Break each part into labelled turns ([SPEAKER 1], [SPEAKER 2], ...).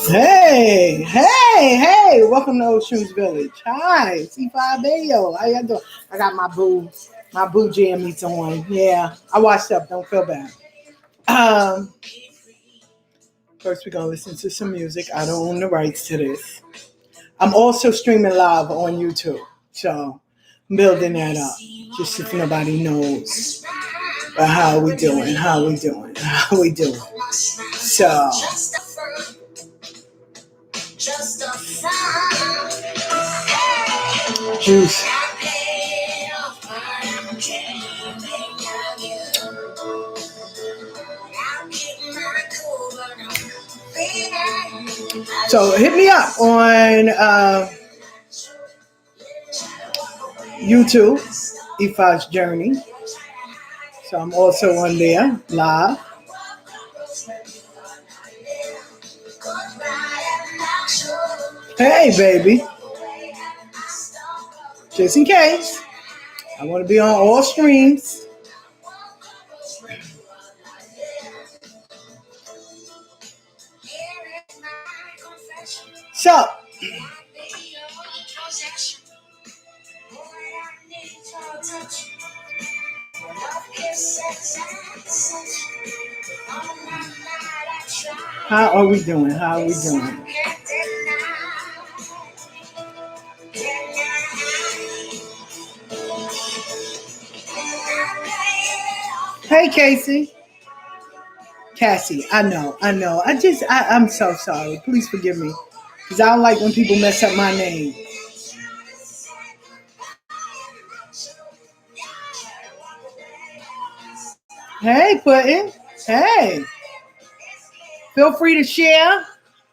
[SPEAKER 1] Hey, welcome to Oshuns Village. Hi, it's Ifa Abeyo. How y'all doing? I got my boo jammies on. Yeah, I washed up, don't feel bad. Um, First we're gonna listen to some music. I don't own the rights to this. I'm also streaming live on YouTube. So I'm building that up. Just if nobody knows. But how we doing? How we doing? So juice. So hit me up on YouTube, Ifa's Journey. So I'm also on there live. Hey, baby. Just in case, I want to be on all streams. So, how are we doing? Hey, Cassie, I know. I'm so sorry. Please forgive me. Because I don't like when people mess up my name. Hey, Puddin'. Hey. Feel free to share,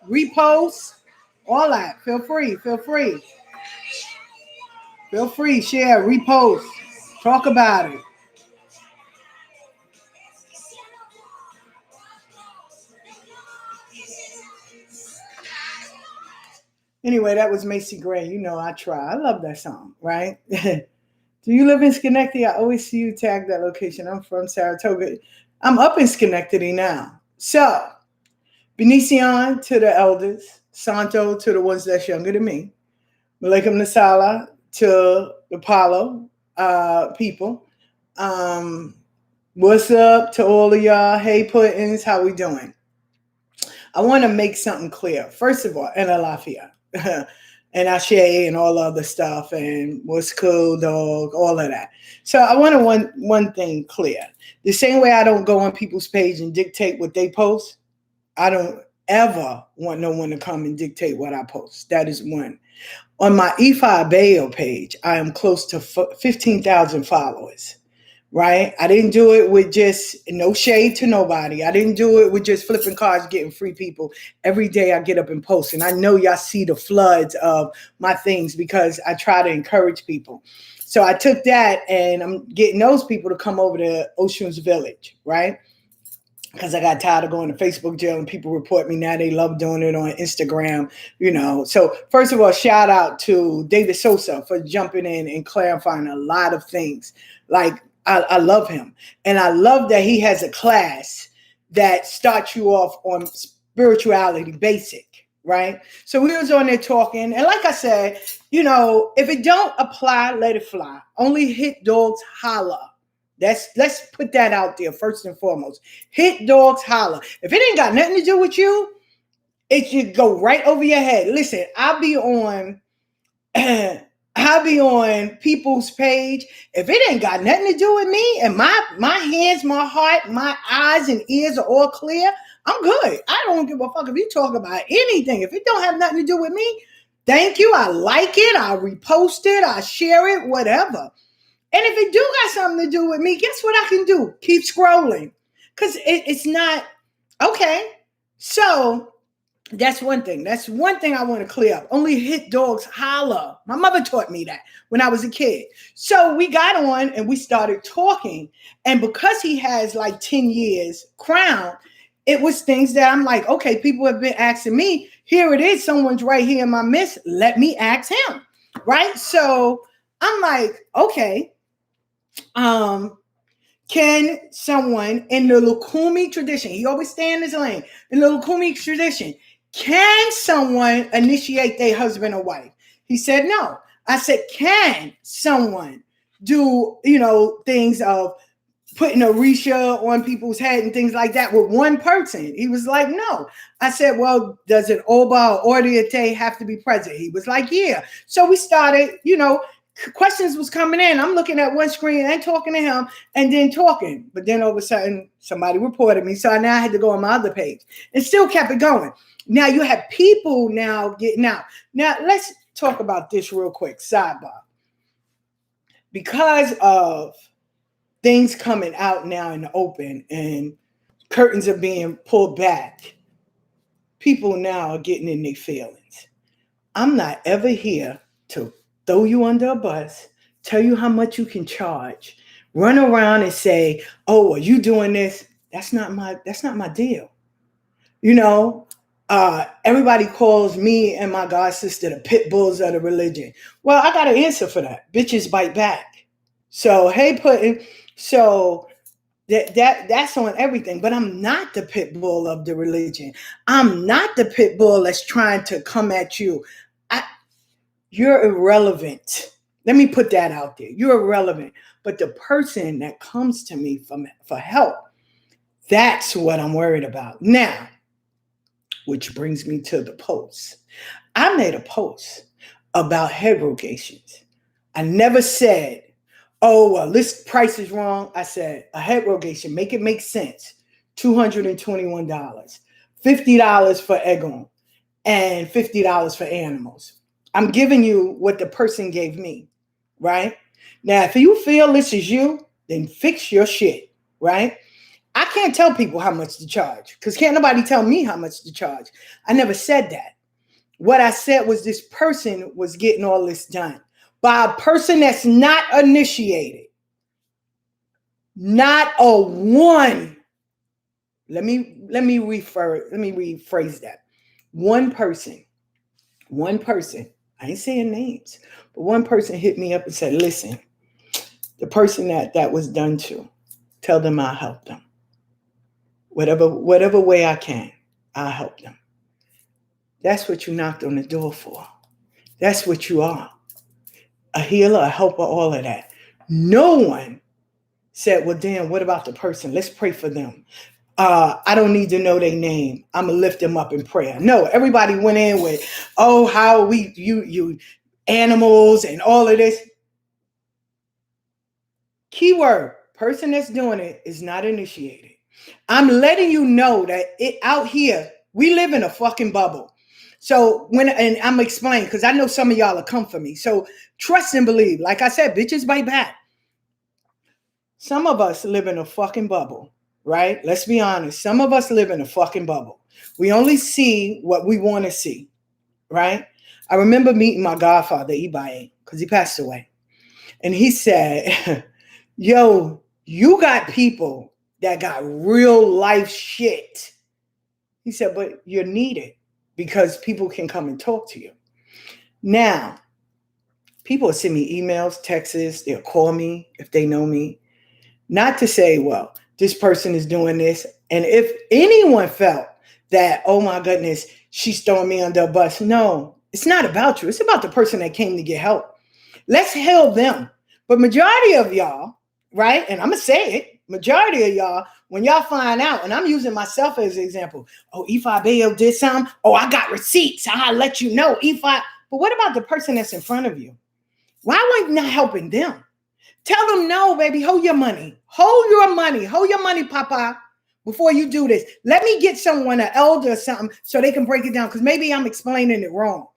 [SPEAKER 1] repost, all that. Feel free. Share, repost. Talk about it. Anyway, that was Macy Gray. You know I try. I love that song, right? Do you live in Schenectady? I always see you tag that location. I'm from Saratoga. I'm up in Schenectady now. So, Benicio to the elders, Santo to the ones that's younger than me, Malaikum Nasala to the Apollo people. What's up to all of y'all? Hey, Puddins, how we doing? I want to make something clear. First of all, and Alafia, and Ashe, and all the other stuff, and what's cool, dog, all of that. So I want to one thing clear. The same way I don't go on people's page and dictate what they post, I don't ever want no one to come and dictate what I post. That is one. On my Ifa Abeyo page, I am close to 15,000 followers. Right? I didn't do it with just no shade to nobody. I didn't do it with just flipping cards, getting free people. Every day I get up and post. And I know y'all see the floods of my things because I try to encourage people. So I took that and I'm getting those people to come over to Oshuns Village, right? Because I got tired of going to Facebook jail and people report me now. They love doing it on Instagram, you know. So first of all, shout out to David Sosa for jumping in and clarifying a lot of things. Like, I love him. And I love that he has a class that starts you off on spirituality basic, right? So we was on there talking. And like I said, you know, if it don't apply, let it fly. Only hit dogs holler. Let's put that out there first and foremost. Hit dogs holler. If it ain't got nothing to do with you, it should go right over your head. Listen, I'll be on people's page. If it ain't got nothing to do with me and my hands, my heart, my eyes and ears are all clear, I'm good. I don't give a fuck if you talk about anything. If it don't have nothing to do with me, thank you. I like it. I repost it. I share it, whatever. And if it do got something to do with me, guess what I can do? Keep scrolling. Because it's not, okay. So that's one thing. That's one thing I want to clear up. Only hit dogs holler. My mother taught me that when I was a kid. So we got on and we started talking. And because he has like 10 years crown, it was things that I'm like, okay, people have been asking me. Here it is. Someone's right here in my midst. Let me ask him. Right? So I'm like, okay. Can someone in the Lukumi tradition, he always stay in his lane, in the Lukumi tradition, can someone initiate their husband or wife? He said no. I said, can someone do, things of putting a Risha on people's head and things like that with one person? He was like, no. I said, well, does an Oba or Oriate have to be present? He was like, yeah. So we started, questions was coming in. I'm looking at one screen and talking to him and then talking. But then all of a sudden, somebody reported me. So now I had to go on my other page and still kept it going. Now you have people now getting out. Now let's talk about this real quick, sidebar. Because of things coming out now in the open and curtains are being pulled back, people now are getting in their feelings. I'm not ever here to throw you under a bus, tell you how much you can charge, run around and say, oh, are you doing this? That's not my deal. Everybody calls me and my god sister the pit bulls of the religion. Well, I got an answer for that. Bitches bite back. So so that's on everything. But I'm not the pit bull of the religion. I'm not the pit bull that's trying to come at you. You're irrelevant. Let me put that out there. You're irrelevant. But the person that comes to me for help, that's what I'm worried about. Now, which brings me to the post. I made a post about head rogations. I never said, oh, well, this price is wrong. I said, a head rogation, make it make sense. $221, $50 for Egon, and $50 for animals. I'm giving you what the person gave me, right? Now, if you feel this is you, then fix your shit, right? I can't tell people how much to charge because can't nobody tell me how much to charge. I never said that. What I said was this person was getting all this done by a person that's not initiated. Not a one. Let me rephrase that. One person. I ain't saying names, but one person hit me up and said, listen, the person that was done to, tell them I'll help them. Whatever way I can, I'll help them. That's what you knocked on the door for. That's what you are. A healer, a helper, all of that. No one said, well, damn, what about the person? Let's pray for them. I don't need to know their name. I'm going to lift them up in prayer. No, everybody went in with, oh, how you animals and all of this. Keyword, person that's doing it is not initiated. I'm letting you know that out here, we live in a fucking bubble. So and I'm explaining, because I know some of y'all will come for me. So trust and believe. Like I said, bitches bite back. Some of us live in a fucking bubble. Right? Let's be honest. Some of us live in a fucking bubble. We only see what we want to see. Right? I remember meeting my godfather, Ifa, because he passed away. And he said, yo, you got people that got real life shit. He said, but you're needed because people can come and talk to you. Now, people will send me emails, texts, they'll call me if they know me. Not to say, well, this person is doing this. And if anyone felt that, oh my goodness, she's throwing me under a bus. No, it's not about you. It's about the person that came to get help. Let's help them. But majority of y'all, right? And I'm going to say it. Majority of y'all, when y'all find out, and I'm using myself as an example. Oh, Ifa Abeyo did something. Oh, I got receipts. I'll let you know. But what about the person that's in front of you? Why weren't you not helping them? Tell them, no, baby, hold your money. Hold your money, Papa, before you do this. Let me get someone, an elder or something, so they can break it down, because maybe I'm explaining it wrong.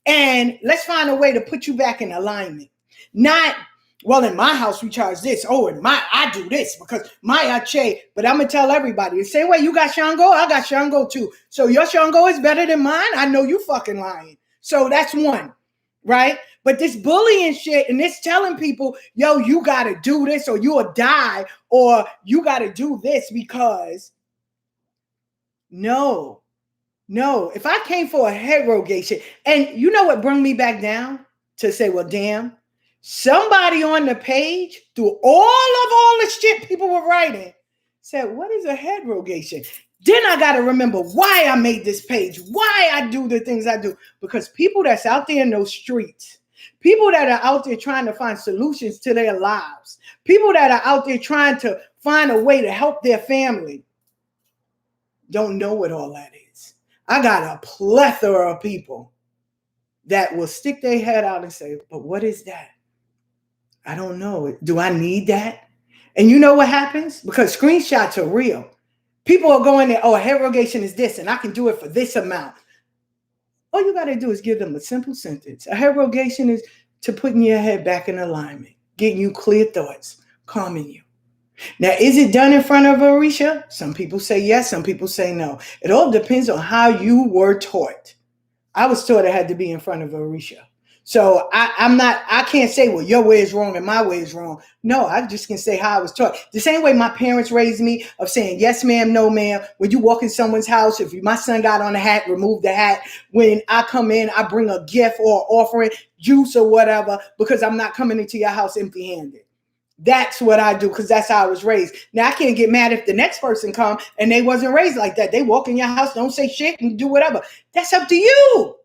[SPEAKER 1] And let's find a way to put you back in alignment. Not, well, in my house, we charge this. Oh, I do this because my Ache. But I'm going to tell everybody, the same way you got Shango, I got Shango too. So your Shango is better than mine? I know you fucking lying. So that's one, right? But this bullying shit and this telling people, yo, you got to do this or you'll die, or you got to do this because no. If I came for a head rogation, and you know what brought me back down to say, well, damn, Somebody on the page, through all the shit people were writing, said, what is a head rogation? Then I got to remember why I made this page, why I do the things I do. Because people that's out there in those streets, people that are out there trying to find solutions to their lives, people that are out there trying to find a way to help their family, don't know what all that is. I got a plethora of people that will stick their head out and say, but what is that? I don't know. Do I need that? And you know what happens? Because screenshots are real. People are going there, oh, a head rogation is this, and I can do it for this amount. All you got to do is give them a simple sentence. A head rogation is to putting your head back in alignment, getting you clear thoughts, calming you. Now, is it done in front of Orisha? Some people say yes, some people say no. It all depends on how you were taught. I was taught it had to be in front of Orisha. So I can't say, well, your way is wrong and my way is wrong. No, I just can say how I was taught. The same way my parents raised me of saying, yes, ma'am, no, ma'am. When you walk in someone's house, if my son got on a hat, remove the hat. When I come in, I bring a gift or offering, juice or whatever, because I'm not coming into your house empty handed. That's what I do because that's how I was raised. Now, I can't get mad if the next person come and they wasn't raised like that. They walk in your house, don't say shit and do whatever. That's up to you.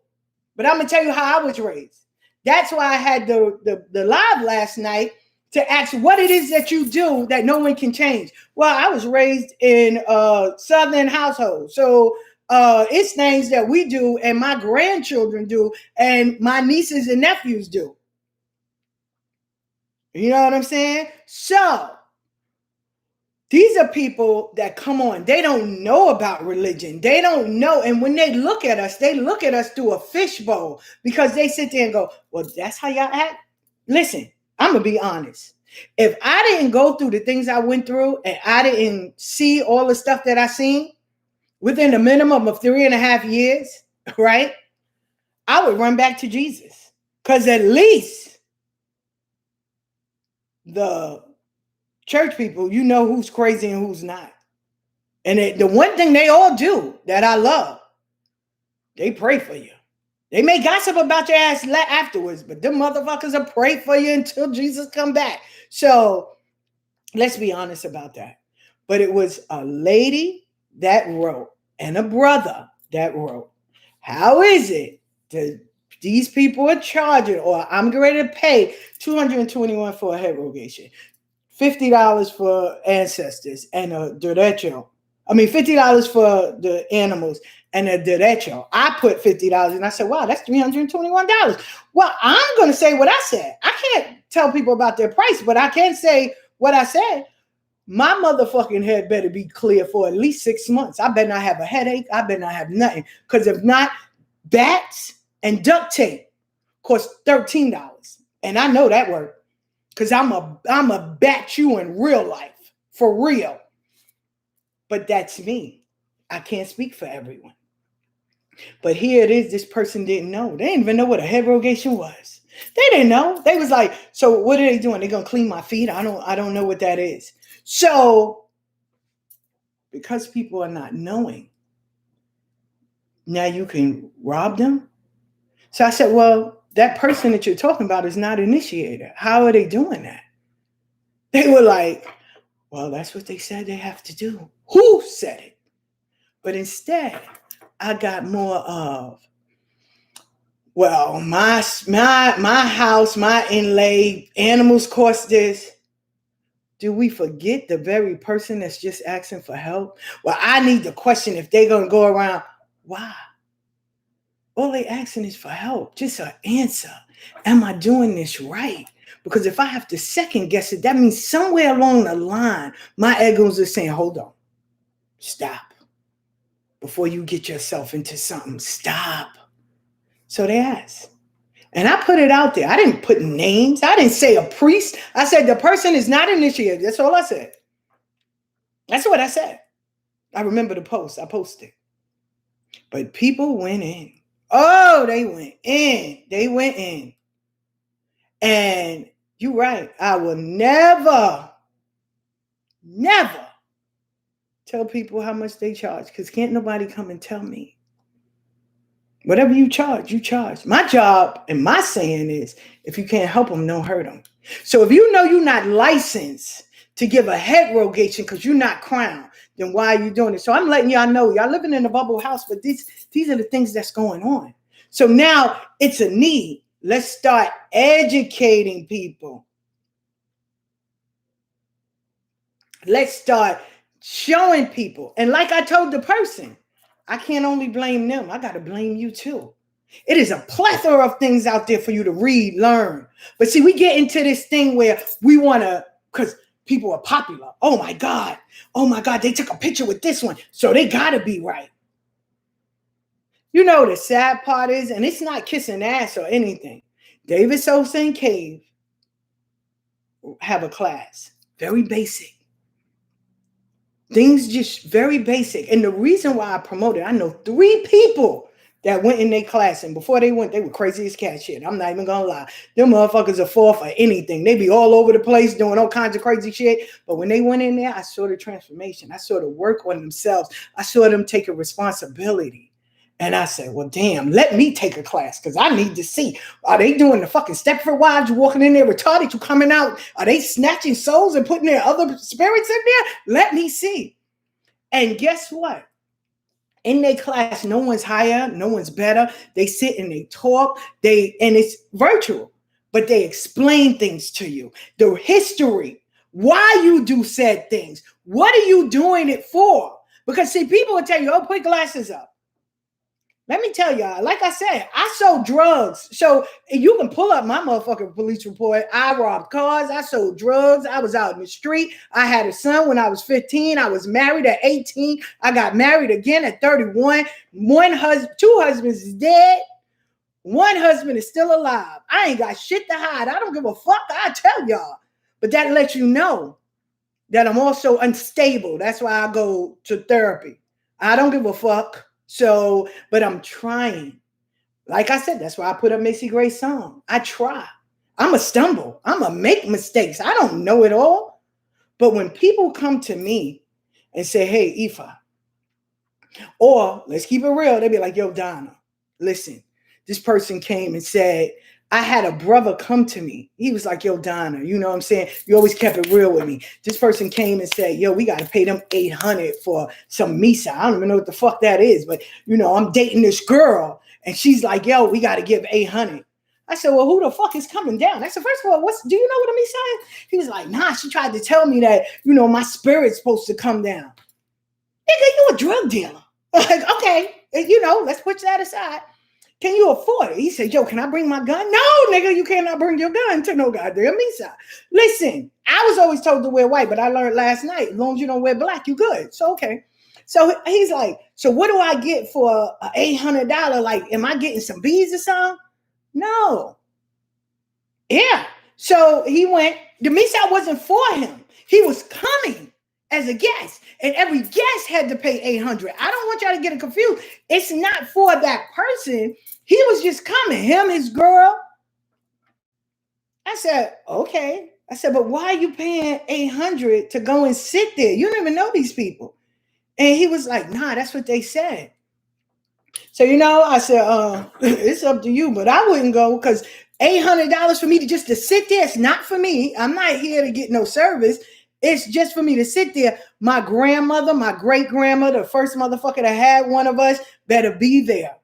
[SPEAKER 1] But I'm going to tell you how I was raised. That's why I had the live last night to ask what it is that you do that no one can change. Well, I was raised in a Southern household. So it's things that we do and my grandchildren do and my nieces and nephews do. You know what I'm saying? So these are people that come on. They don't know about religion. They don't know. And when they look at us through a fishbowl because they sit there and go, well, that's how y'all act. Listen, I'm going to be honest. If I didn't go through the things I went through and I didn't see all the stuff that I seen within a minimum of 3.5 years, right? I would run back to Jesus because at least the church people, you know who's crazy and who's not. And the one thing they all do that I love, they pray for you. They may gossip about your ass afterwards, but them motherfuckers will pray for you until Jesus come back. So let's be honest about that. But it was a lady that wrote and a brother that wrote, how is it that these people are charging, or I'm ready to pay $221 for a head rogation, $50 for ancestors and a derecho. I mean, $50 for the animals and a derecho. I put $50 and I said, wow, that's $321. Well, I'm going to say what I said. I can't tell people about their price, but I can say what I said. My motherfucking head better be clear for at least 6 months. I better not have a headache. I better not have nothing. Because if not, bats and duct tape cost $13. And I know that word. Because I'm a bat you in real life, for real. But that's me. I can't speak for everyone. But here it is, this person didn't know. They didn't even know what a head rogation was. They didn't know. They was like, so what are they doing? They're going to clean my feet? I don't know what that is. So, because people are not knowing, now you can rob them. So I said, well, that person that you're talking about is not initiated. How are they doing that? They were like, well, that's what they said they have to do. Who said it? But instead, I got more of, well, my house, my inlay, animals cost this. Do we forget the very person that's just asking for help? Well, I need to question if they're going to go around. Why? All they asking is for help. Just an answer. Am I doing this right? Because if I have to second guess it, that means somewhere along the line, my egos are saying, hold on, stop. Before you get yourself into something, stop. So they asked. And I put it out there. I didn't put names. I didn't say a priest. I said the person is not initiated. That's all I said. That's what I said. I remember the post. I posted. But people went in. Oh, they went in. They went in. And you're right. I will never tell people how much they charge because can't nobody come and tell me. Whatever you charge, you charge. My job and my saying is, if you can't help them, don't hurt them. So if you know you're not licensed to give a head rogation because you're not crowned, then why are you doing it? So I'm letting y'all know, y'all living in a bubble house, but these are the things that's going on. So now it's a need. Let's start educating people. Let's start showing people. And like I told the person, I can't only blame them. I got to blame you too. It is a plethora of things out there for you to read, learn. But see, we get into this thing where we want to, because people are popular. Oh my God. Oh my God. They took a picture with this one. So they got to be right. You know, the sad part is, and it's not kissing ass or anything. David Sosa and Cave have a class. Very basic. Things just very basic. And the reason why I promoted, I know 3 people that went in their class, and before they went, they were crazy as cat shit. I'm not even gonna lie. Them motherfuckers are fall for anything. They be all over the place doing all kinds of crazy shit. But when they went in there, I saw the transformation. I saw the work on themselves. I saw them take a responsibility. And I said, well, damn, let me take a class because I need to see. Are they doing the fucking Stepford Wives, walking in there retarded, you coming out? Are they snatching souls and putting their other spirits in there? Let me see. And guess what? In their class, no one's higher, no one's better. They sit and they talk, and it's virtual, but they explain things to you. The history, why you do said things. What are you doing it for? Because see, people will tell you, oh, put glasses up. Let me tell y'all, like I said, I sold drugs. So you can pull up my motherfucking police report. I robbed cars. I sold drugs. I was out in the street. I had a son when I was 15. I was married at 18. I got married again at 31. Two husbands is dead. One husband is still alive. I ain't got shit to hide. I don't give a fuck. I tell y'all. But that lets you know that I'm also unstable. That's why I go to therapy. I don't give a fuck. So, but I'm trying. Like I said, that's why I put up Macy Gray's song. I try. I'm a stumble. I'm a make mistakes. I don't know it all. But when people come to me and say, hey, Ifa, or let's keep it real, they be like, yo, Donna, listen, this person came and said, I had a brother come to me. He was like, yo, Donna, you know what I'm saying? You always kept it real with me. This person came and said, yo, we got to pay them $800 for some misa. I don't even know what the fuck that is. But, you know, I'm dating this girl. And she's like, yo, we got to give $800. I said, well, who the fuck is coming down? I said, first of all, do you know what a misa is? He was like, nah, she tried to tell me that, you know, my spirit's supposed to come down. Nigga, you a drug dealer. Like, okay, you know, let's put that aside. Can you afford it? He said, yo, can I bring my gun? No, nigga, you cannot bring your gun to no goddamn misa. Listen, I was always told to wear white, but I learned last night, as long as you don't wear black, you good. So, okay. So he's like, so what do I get for $800? Like, am I getting some beads or something? No. Yeah. So he went, the misa wasn't for him. He was coming as a guest, and every guest had to pay $800. I don't want y'all to get it confused. It's not for that person. He was just coming, him, his girl. I said, okay. I said, but why are you paying $800 to go and sit there? You don't even know these people. And he was like, nah, that's what they said. So, you know, I said, it's up to you, but I wouldn't go because $800 for me to just to sit there. It's not for me. I'm not here to get no service. It's just for me to sit there. My grandmother, my great-grandmother, the first motherfucker that had one of us, better be there.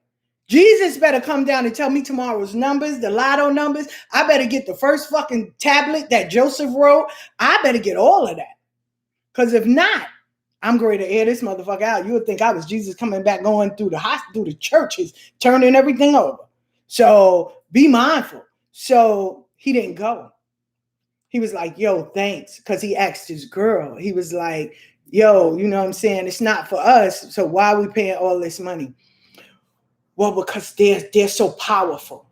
[SPEAKER 1] Jesus better come down and tell me tomorrow's numbers, the lotto numbers. I better get the first fucking tablet that Joseph wrote. I better get all of that. Because if not, I'm going to air this motherfucker out. You would think I was Jesus coming back, going through the churches, turning everything over. So be mindful. So he didn't go. He was like, yo, thanks. Because he asked his girl. He was like, yo, you know what I'm saying? It's not for us. So why are we paying all this money? Well, because they're so powerful.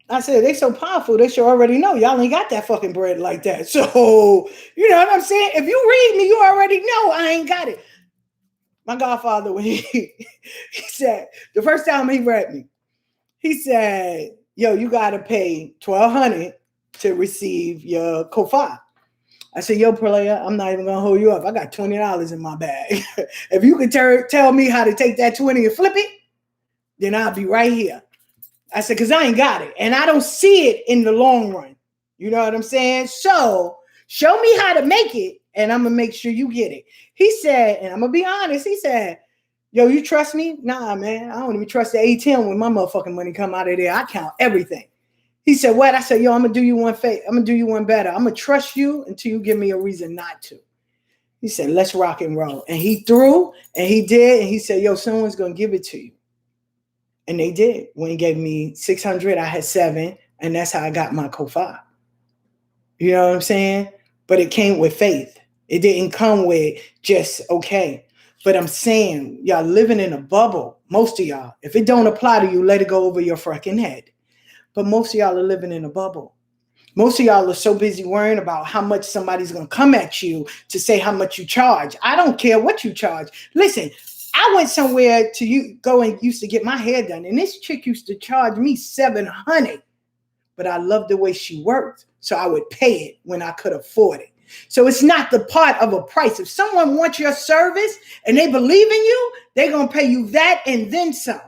[SPEAKER 1] I said, they're so powerful, they should already know. Y'all ain't got that fucking bread like that. So, you know what I'm saying? If you read me, you already know I ain't got it. My godfather, when he said, the first time he read me, he said, yo, you got to pay $1,200 to receive your kofa. I said, yo, player, I'm not even gonna hold you up. I got $20 in my bag. If you could tell me how to take that 20 and flip it, then I'll be right here. I said, because I ain't got it. And I don't see it in the long run. You know what I'm saying? So show me how to make it, and I'm going to make sure you get it. He said, and I'm going to be honest, he said, yo, you trust me? Nah, man, I don't even trust the ATM when my motherfucking money come out of there. I count everything. He said, what? I said, yo, I'm going to do you one favor. I'm going to do you one better. I'm going to trust you until you give me a reason not to. He said, let's rock and roll. And he threw, and he did, and he said, yo, someone's going to give it to you. And they did. When he gave me 600, I had 7, and that's how I got my co-5. You know what I'm saying? But it came with faith. It didn't come with just, okay. But I'm saying, y'all living in a bubble, most of y'all. If it don't apply to you, let it go over your fucking head. But most of y'all are living in a bubble. Most of y'all are so busy worrying about how much somebody's going to come at you to say how much you charge. I don't care what you charge. Listen, I went somewhere to go and used to get my hair done, and this chick used to charge me $700, but I loved the way she worked, so I would pay it when I could afford it. So it's not the part of a price. If someone wants your service and they believe in you, they're going to pay you that and then some.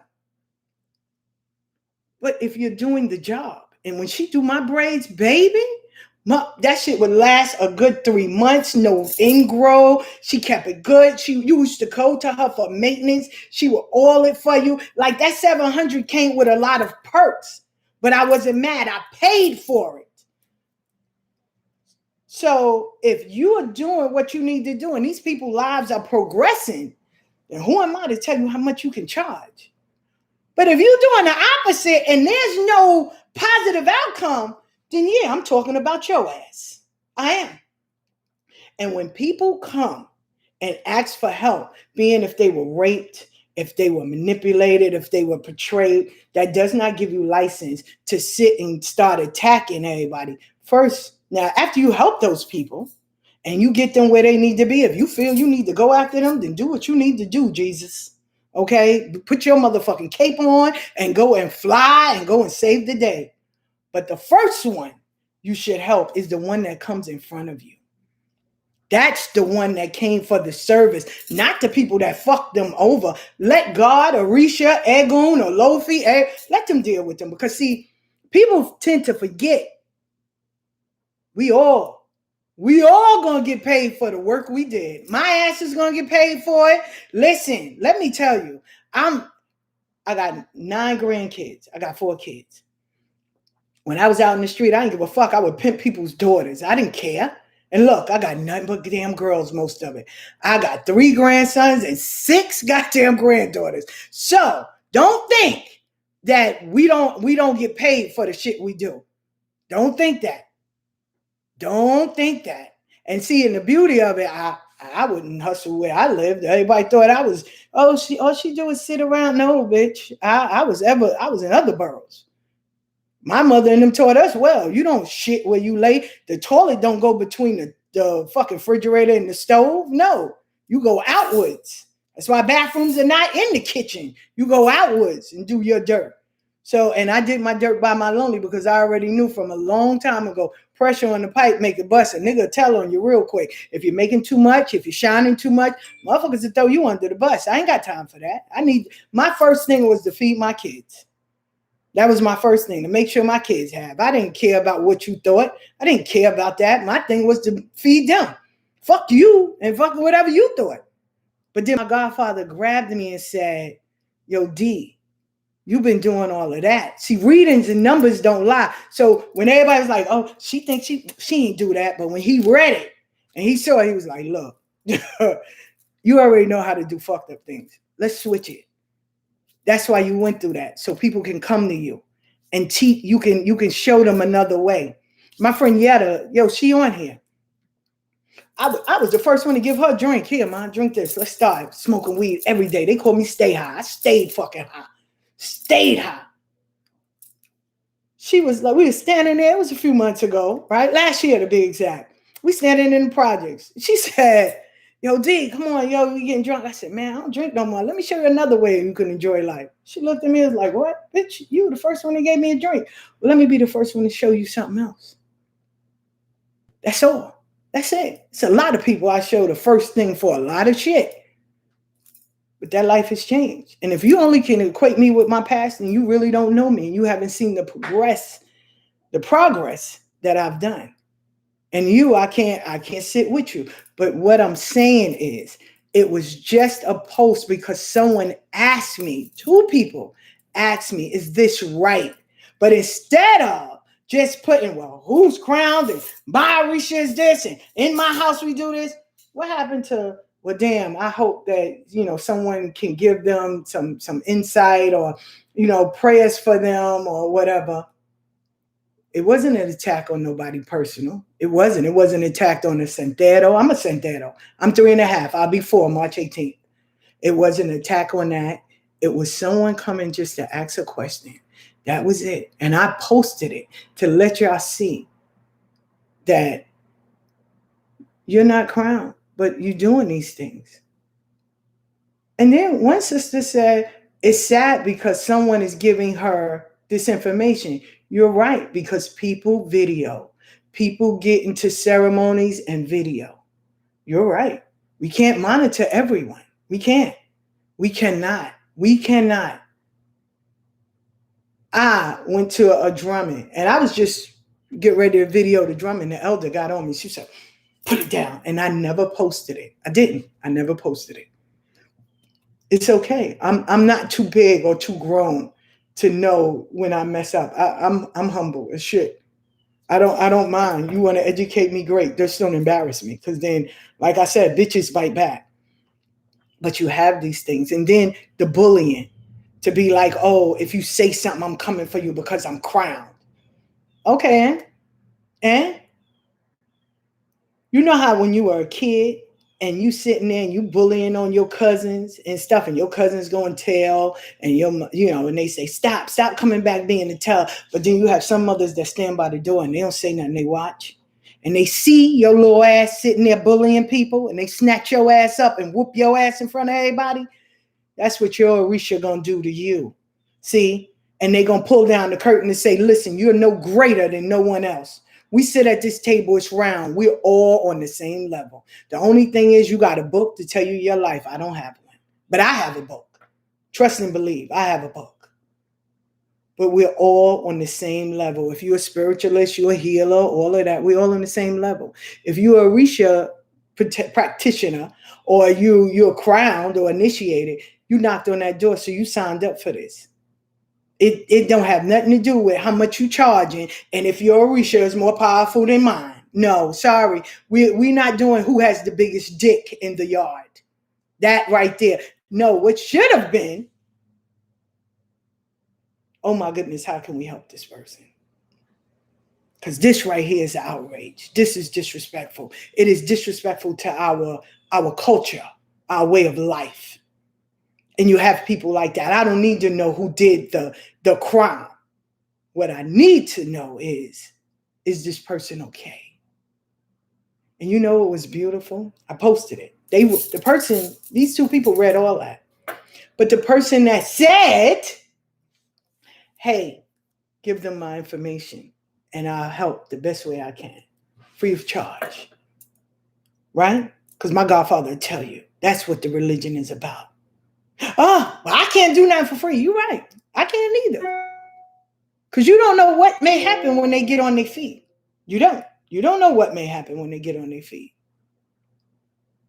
[SPEAKER 1] But if you're doing the job, and when she do my braids, baby, that shit would last a good 3 months. No ingrow. She kept it good. You used to go to her for maintenance. She would oil it for you. Like that 700 came with a lot of perks, but I wasn't mad. I paid for it. So if you are doing what you need to do, and these people's lives are progressing, then who am I to tell you how much you can charge? But if you're doing the opposite and there's no positive outcome, then yeah, I'm talking about your ass. I am. And when people come and ask for help, being if they were raped, if they were manipulated, if they were portrayed, that does not give you license to sit and start attacking everybody. First, now, after you help those people and you get them where they need to be, if you feel you need to go after them, then do what you need to do, Jesus. Okay? Put your motherfucking cape on and go and fly and go and save the day. But the first one you should help is the one that comes in front of you. That's the one that came for the service, not the people that fucked them over. Let God, Orisha, Egun, or Lofi, let them deal with them. Because see, people tend to forget we all gonna get paid for the work we did. My ass is gonna get paid for it. Listen, let me tell you, I got 9 grandkids. I got 4 kids. When I was out in the street, I didn't give a fuck. I would pimp people's daughters. I didn't care. And look, I got nothing but damn girls, most of it. I got 3 grandsons and 6 goddamn granddaughters. So don't think that we don't get paid for the shit we do. Don't think that. Don't think that. And see, in the beauty of it, I wouldn't hustle where I lived. Everybody thought I was, all she do is sit around. No, bitch. I was in other boroughs. My mother and them taught us, well, you don't shit where you lay. The toilet don't go between the fucking refrigerator and the stove. No, you go outwards. That's why bathrooms are not in the kitchen. You go outwards and do your dirt. So, and I did my dirt by my lonely because I already knew from a long time ago, pressure on the pipe make it bust. A nigga tell on you real quick. If you're making too much, if you're shining too much, motherfuckers will throw you under the bus. I ain't got time for that. My first thing was to feed my kids. That was my first thing, to make sure my kids have. I didn't care about what you thought. I didn't care about that. My thing was to feed them. Fuck you and fuck whatever you thought. But then my godfather grabbed me and said, yo, D, you've been doing all of that. See, readings and numbers don't lie. So when everybody's like, oh, she thinks she ain't do that. But when he read it and he saw it, he was like, look, you already know how to do fucked up things. Let's switch it. That's why you went through that. So people can come to you and teach. You can show them another way. My friend Yetta, yo, she on here. I was the first one to give her a drink. Here, man, drink this. Let's start smoking weed every day. They call me Stay High. I stayed fucking high. Stayed high. She was like, we were standing there. It was a few months ago, right? Last year to be exact. We standing in the projects. She said, yo, D, come on, yo, you getting drunk. I said, man, I don't drink no more. Let me show you another way you can enjoy life. She looked at me and was like, what? Bitch, you were the first one that gave me a drink. Well, let me be the first one to show you something else. That's all. That's it. It's a lot of people I show the first thing for a lot of shit. But that life has changed. And if you only can equate me with my past and you really don't know me and you haven't seen the progress that I've done. And I can't sit with you. But what I'm saying is it was just a post because someone asked me, two people asked me, is this right? But instead of just putting, well, who's crowned and my Orisha is this and in my house we do this, what happened to, well, damn, I hope that, someone can give them some insight or, prayers for them or whatever. It wasn't an attack on nobody personal. It wasn't. It wasn't attacked on a Santero. I'm a Santero. I'm 3.5. I'll be 4 March 18th. It wasn't an attack on that. It was someone coming just to ask a question. That was it. And I posted it to let y'all see that you're not crowned, but you're doing these things. And then one sister said, it's sad because someone is giving her this information. You're right, because people get into ceremonies and video. You're right. We can't monitor everyone. We can't. We cannot. We cannot. I went to a drumming and I was just getting ready to video the drumming. The elder got on me. She said, put it down. And I never posted it. I didn't. I never posted it. It's okay. I'm not too big or too grown to know when I mess up. I'm humble as shit. I don't mind. You want to educate me, great. Just don't embarrass me. Because then, like I said, bitches bite back. But you have these things. And then the bullying. To be like, oh, if you say something, I'm coming for you because I'm crowned. Okay, and you know how when you were a kid and you sitting there and you bullying on your cousins and stuff, and your cousins go and tell, and and they say, stop coming back being to tell. But then you have some mothers that stand by the door and they don't say nothing, they watch. And they see your little ass sitting there bullying people and they snatch your ass up and whoop your ass in front of everybody. That's what your Orisha gonna do to you. See? And they gonna pull down the curtain and say, listen, you're no greater than no one else. We sit at this table, it's round. We're all on the same level. The only thing is you got a book to tell you your life. I don't have one. But I have a book. Trust and believe, I have a book. But we're all on the same level. If you're a spiritualist, you're a healer, all of that, we're all on the same level. If you're a Orisha practitioner or you're crowned or initiated, you knocked on that door, so you signed up for this. It don't have nothing to do with how much you charging and if your Orisha is more powerful than mine. No, sorry. We're not doing who has the biggest dick in the yard. That right there. No, what should have been, oh my goodness, how can we help this person? Because this right here is an outrage. This is disrespectful. It is disrespectful to our culture, our way of life. And you have people like that. I don't need to know who did the crime. What I need to know is this person okay? And you know what was beautiful? I posted it. These two people read all that. But the person that said, hey, give them my information and I'll help the best way I can, free of charge. Right? Because my godfather will tell you, that's what the religion is about. Oh, well, I can't do nothing for free. You're right. I can't either. Because you don't know what may happen when they get on their feet. You don't. You don't know what may happen when they get on their feet.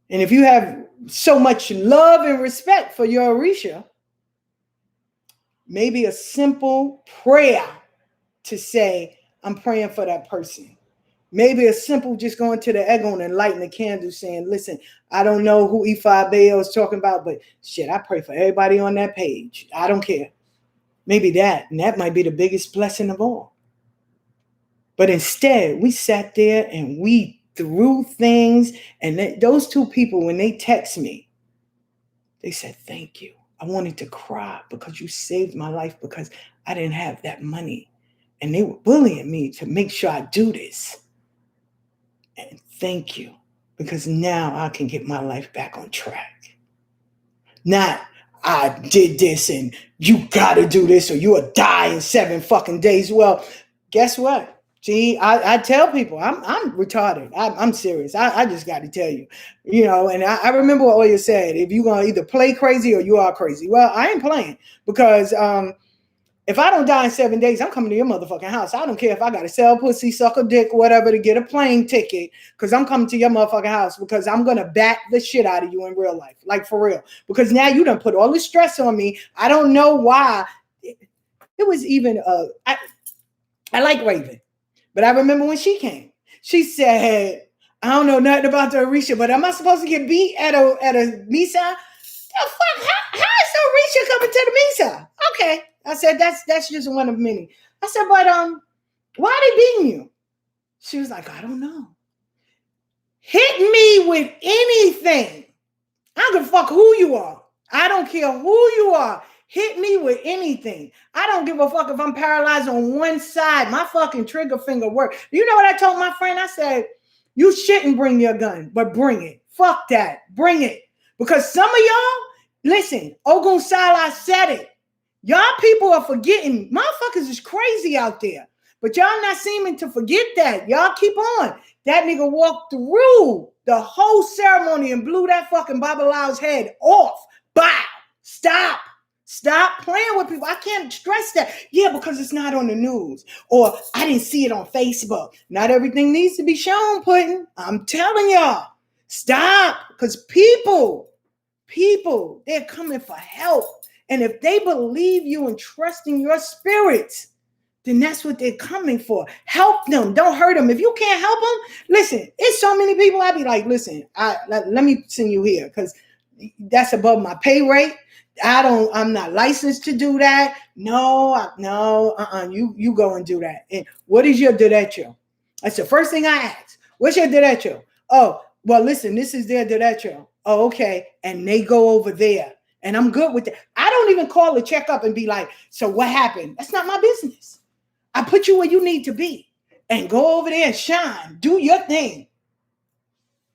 [SPEAKER 1] And if you have so much love and respect for your Orisha, maybe a simple prayer to say, I'm praying for that person. Maybe a simple just going to the Egon and lighting a candle saying, listen, I don't know who Ifa Abeyo is talking about, but shit, I pray for everybody on that page. I don't care. Maybe that, and that might be the biggest blessing of all. But instead, we sat there and we threw things, and those two people, when they text me, they said, thank you. I wanted to cry because you saved my life because I didn't have that money. And they were bullying me to make sure I do this. And thank you, because now I can get my life back on track. Not, I did this and you got to do this or you will die in 7 fucking days. Well, guess what? See, I tell people I'm retarded. I'm serious. I just got to tell you, you know. And I remember what Oya said: if you gonna either play crazy or you are crazy. Well, I ain't playing because if I don't die in 7 days, I'm coming to your motherfucking house. I don't care if I got to sell pussy, suck a dick, whatever, to get a plane ticket, because I'm coming to your motherfucking house because I'm going to bat the shit out of you in real life. Like, for real. Because now you done put all this stress on me. I don't know why. It was even, I like Raven, but I remember when she came. She said, I don't know nothing about the Orisha, but am I supposed to get beat at a Misa? The fuck? How is the Orisha coming to the Misa? Okay. I said, that's just one of many. I said, but why are they beating you? She was like, I don't know. Hit me with anything. I don't give a fuck who you are. I don't care who you are. Hit me with anything. I don't give a fuck if I'm paralyzed on one side. My fucking trigger finger works. You know what I told my friend? I said, you shouldn't bring your gun, but bring it. Fuck that. Bring it. Because some of y'all, listen, Ogun Salah said it. Y'all people are forgetting. Motherfuckers is crazy out there. But y'all not seeming to forget that. Y'all keep on. That nigga walked through the whole ceremony and blew that fucking Babalaw's head off. Bow. Stop. Stop playing with people. I can't stress that. Yeah, because it's not on the news. Or I didn't see it on Facebook. Not everything needs to be shown, Puddin'. I'm telling y'all. Stop. Because people, they're coming for help. And if they believe you and trust in your spirits, then that's what they're coming for. Help them. Don't hurt them. If you can't help them, listen, it's so many people. I'd be like, listen, let me send you here because that's above my pay rate. I'm not licensed to do that. No. You go and do that. And what is your derecho? That's the first thing I ask. What's your derecho? Oh, well, listen, this is their derecho. Oh, okay. And they go over there. And I'm good with that. I don't even call to check up and be like, so what happened? That's not my business. I put you where you need to be and go over there and shine. Do your thing.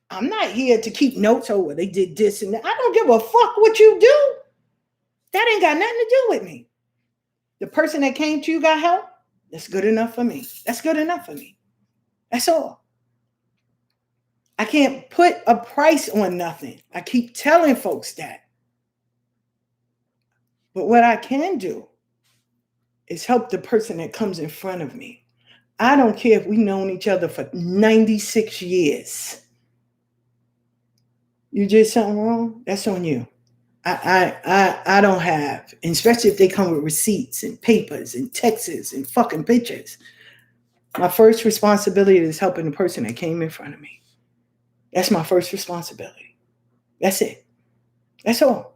[SPEAKER 1] I'm not here to keep notes over. They did this and that. I don't give a fuck what you do. That ain't got nothing to do with me. The person that came to you got help. That's good enough for me. That's good enough for me. That's all. I can't put a price on nothing. I keep telling folks that. But what I can do is help the person that comes in front of me. I don't care if we've known each other for 96 years. You did something wrong? That's on you. I don't have, and especially if they come with receipts and papers and texts and fucking pictures. My first responsibility is helping the person that came in front of me. That's my first responsibility. That's it. That's all.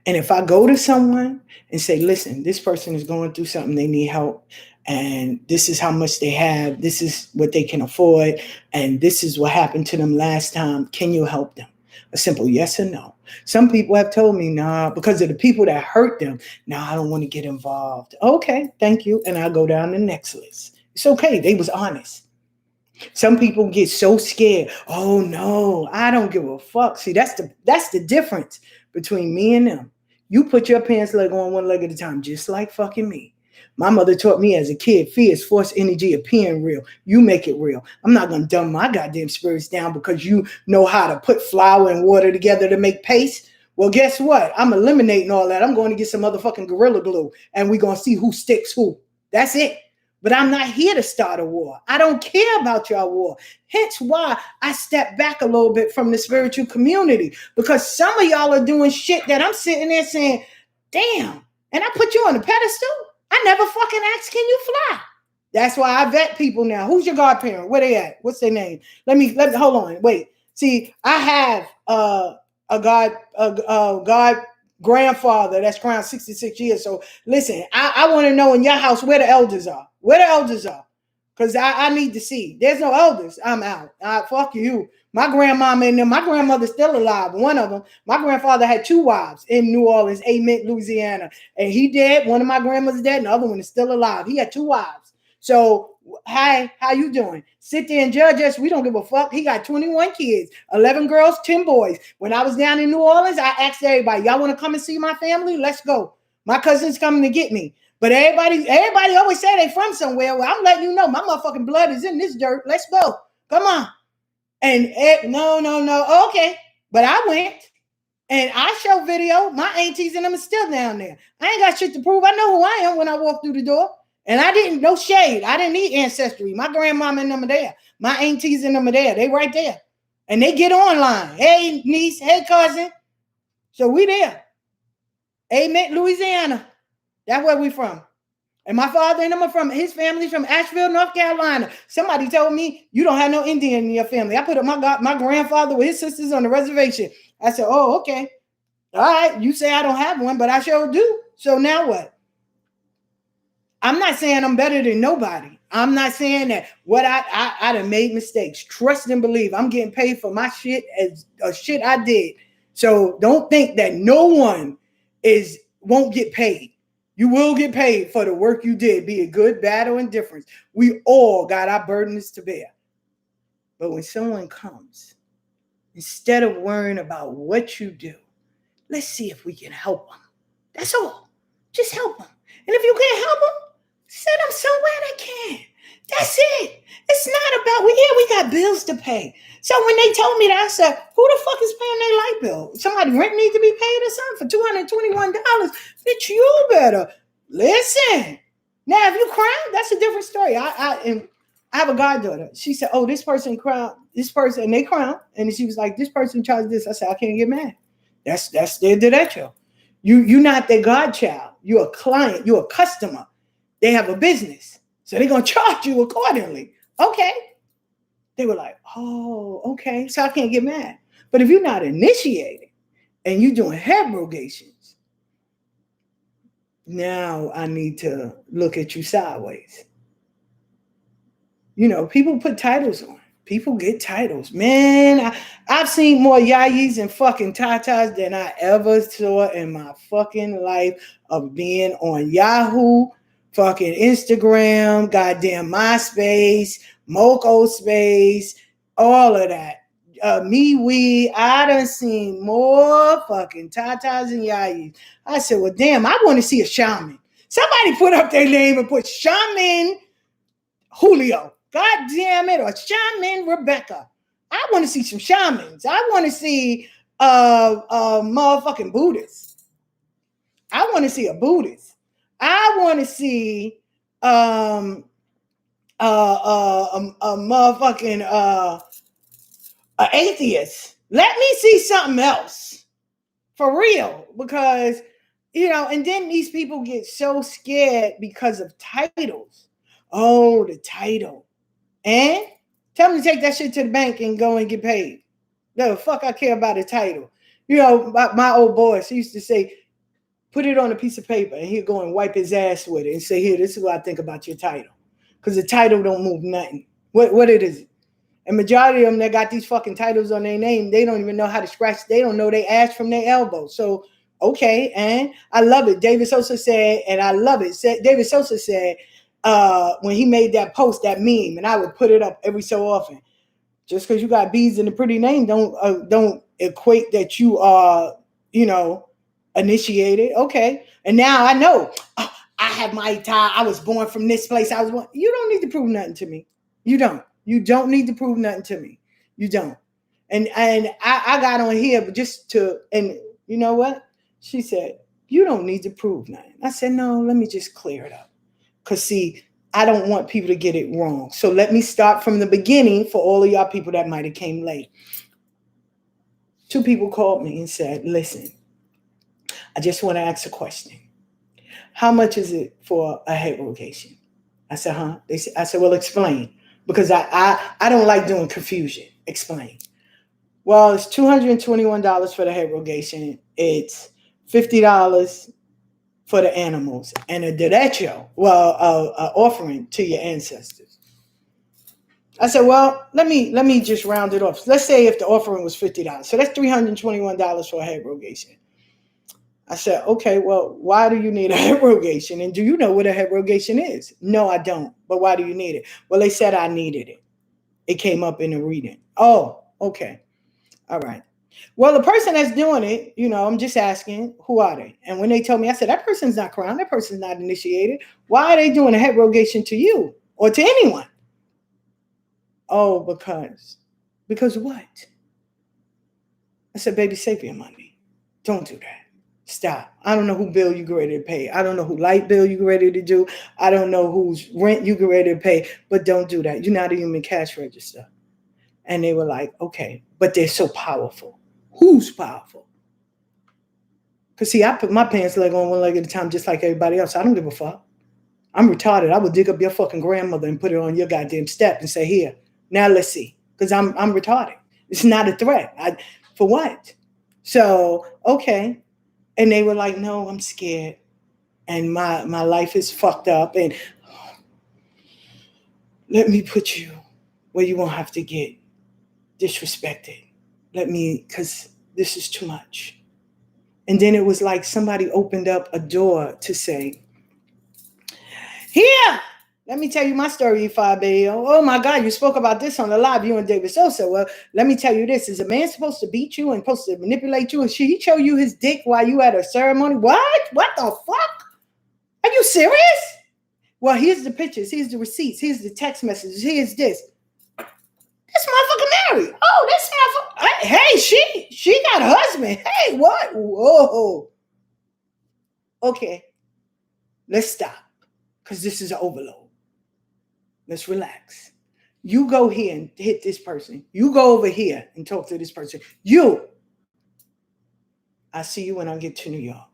[SPEAKER 1] And if I go to someone and say, listen, this person is going through something, they need help, and this is how much they have, this is what they can afford, and this is what happened to them last time, can you help them? A simple yes or no. Some people have told me, nah, because of the people that hurt them, nah, I don't want to get involved. Okay, thank you. And I'll go down the next list. It's okay. They was honest. Some people get so scared. Oh no, I don't give a fuck. See, that's the difference between me and them. You put your pants leg on one leg at a time, just like fucking me. My mother taught me as a kid, fear is force energy appearing real. You make it real. I'm not going to dumb my goddamn spirits down because you know how to put flour and water together to make paste. Well, guess what? I'm eliminating all that. I'm going to get some motherfucking Gorilla Glue and we're going to see who sticks who. That's it. But I'm not here to start a war. I don't care about your war. Hence why I step back a little bit from the spiritual community, because some of y'all are doing shit that I'm sitting there saying, damn, and I put you on a pedestal. I never fucking asked, can you fly? That's why I vet people now. Who's your godparent? Where they at? What's their name? Let me hold on. Wait. See, I have a god grandfather that's around 66 years. So listen, I want to know in your house where the elders are. Where the elders are. Because I need to see. There's no elders. I'm out. Fuck you. My grandmama and them, my grandmother's still alive. One of them, my grandfather had 2 wives in New Orleans, Amen, Louisiana. And he dead. One of my grandmothers dead, and the other one is still alive. He had 2 wives. So, hi, how you doing? Sit there and judge us. We don't give a fuck. He got 21 kids, 11 girls, 10 boys. When I was down in New Orleans, I asked everybody, y'all want to come and see my family? Let's go. My cousin's coming to get me. But everybody always say they from somewhere. Well, I'm letting you know my motherfucking blood is in this dirt. Let's go. Come on. And no. Okay. But I went and I show video. My aunties and them are still down there. I ain't got shit to prove. I know who I am when I walk through the door. And I didn't, no shade. I didn't need ancestry. My grandmama and them are there. My aunties and them are there. They right there. And they get online. Hey, niece. Hey, cousin. So we there. Amen, Louisiana. That's where we from. And my father and them are from, his family's from Asheville, North Carolina. Somebody told me, you don't have no Indian in your family. I put up my grandfather with his sisters on the reservation. I said, oh, okay. All right. You say I don't have one, but I sure do. So now what? I'm not saying I'm better than nobody. I'm not saying that. What I done made mistakes. Trust and believe. I'm getting paid for my shit as shit I did. So don't think that no one won't get paid. You will get paid for the work you did, be it good, bad, or indifference. We all got our burdens to bear. But when someone comes, instead of worrying about what you do, let's see if we can help them. That's all. Just help them. And if you can't help them, send them somewhere they can. That's it. It's not about, we got bills to pay. So when they told me that, I said, who the fuck is paying their light bill? Somebody rent needs to be paid or something for $221. Bitch, you better listen. Now, if you cry, that's a different story. I have a goddaughter. She said, oh, this person crowned, and they crowned. And she was like, this person charged this. I said, I can't get mad. That's their derecho. You're not their godchild. You're a client. You're a customer. They have a business. So they're going to charge you accordingly. Okay. They were like, oh, okay. So I can't get mad. But if you're not initiated and you're doing head rogations, now I need to look at you sideways. You know, people put titles on. People get titles. Man, I've seen more yayis and fucking tatas than I ever saw in my fucking life of being on Yahoo, fucking Instagram, goddamn MySpace, Moco Space, all of that. MeWe, I done seen more fucking tatas and yayis. I said, well, damn, I want to see a shaman. Somebody put up their name and put shaman Julio. God damn it, or shaman Rebecca. I want to see some shamans. I want to see motherfucking Buddhists. I want to see a Buddhist. I want to see a motherfucking atheist. Let me see something else for real, because and then these people get so scared because of titles. Oh, the title. And tell them to take that shit to the bank and go and get paid. No, fuck, I care about a title. My old boss, he used to say, put it on a piece of paper, and he'd go and wipe his ass with it and say, here, this is what I think about your title. Because the title don't move nothing. What it is. And majority of them that got these fucking titles on their name, they don't even know how to scratch. They don't know their ass from their elbow. So, okay, and I love it. David Sosa said, and I love it. David Sosa said, when he made that post, that meme, and I would put it up every so often. Just because you got beads in a pretty name, don't equate that you are, initiated. Okay, and now I know. Oh, I have my tie. I was born from this place. You don't need to prove nothing to me. You don't. You don't need to prove nothing to me. You don't. And I got on here just to, and you know what? She said, you don't need to prove nothing. I said, no, let me just clear it up. Because, see, I don't want people to get it wrong. So let me start from the beginning for all of y'all people that might have came late. 2 people called me and said, listen, I just want to ask a question. How much is it for a head rogation? I said, huh? I said, well, explain. Because I don't like doing confusion. Explain. Well, it's $221 for the head rogation. It's $50 for the animals, and a derecho, offering to your ancestors. I said, well, let me just round it off. Let's say if the offering was $50, so that's $321 for a head rogation. I said, okay, well, why do you need a head rogation? And do you know what a head rogation is? No, I don't. But why do you need it? Well, they said I needed it. It came up in the reading. Oh, okay. All right. Well, the person that's doing it, I'm just asking, who are they? And when they told me, I said, that person's not crowned. That person's not initiated. Why are they doing a head rogation to you or to anyone? Oh, because what? I said, baby, save your money. Don't do that. Stop. I don't know who bill you get ready to pay. I don't know who light bill you get ready to do. I don't know whose rent you get ready to pay, but don't do that. You're not a human cash register. And they were like, okay, but they're so powerful. Who's powerful? Because see, I put my pants leg on one leg at a time just like everybody else. I don't give a fuck. I'm retarded. I would dig up your fucking grandmother and put it on your goddamn step and say, here, now let's see. Because I'm retarded. It's not a threat. For what? So, okay. And they were like, no, I'm scared. And my life is fucked up. And let me put you where you won't have to get disrespected. Because this is too much. And then it was like somebody opened up a door to say, here, let me tell you my story, Ifa Abeyo. Oh my God, you spoke about this on the live, you and David Sosa. Well, let me tell you this. Is a man supposed to beat you and supposed to manipulate you? And he show you his dick while you at a ceremony? What? What the fuck? Are you serious? Well, here's the pictures. Here's the receipts. Here's the text messages. Here's this. This motherfucker married. Oh, this motherfucker. Hey, she got a husband. Hey, what? Whoa. Okay. Let's stop. Because this is an overload. Let's relax. You go here and hit this person. You go over here and talk to this person. I see you when I get to New York.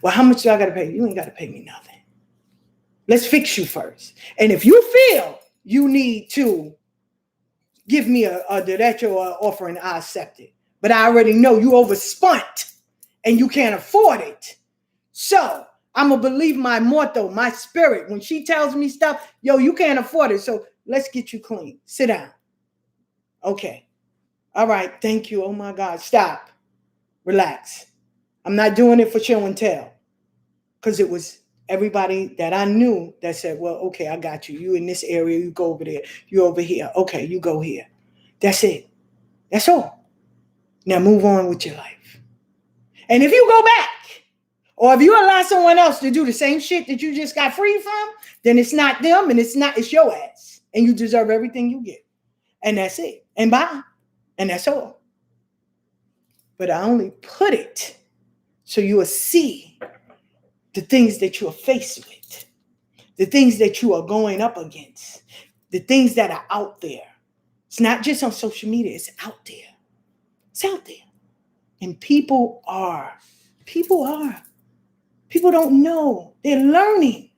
[SPEAKER 1] Well, how much do I got to pay? You ain't got to pay me nothing. Let's fix you first. And if you feel you need to give me a derecho or offering, I accept it. But I already know you overspent and you can't afford it. So I'm going to believe my motto, my spirit. When she tells me stuff, yo, you can't afford it. So let's get you clean. Sit down. Okay. All right. Thank you. Oh, my God. Stop. Relax. I'm not doing it for show and tell. Because it was everybody that I knew that said, well, okay, I got you. You in this area. You go over there. You over here. Okay, you go here. That's it. That's all. Now move on with your life. And if you go back, or if you allow someone else to do the same shit that you just got free from, then it's not them and it's your ass. And you deserve everything you get. And that's it. And bye. And that's all. But I only put it so you will see the things that you are faced with, the things that you are going up against, the things that are out there. It's not just on social media. It's out there. It's out there. And people don't know. They're learning.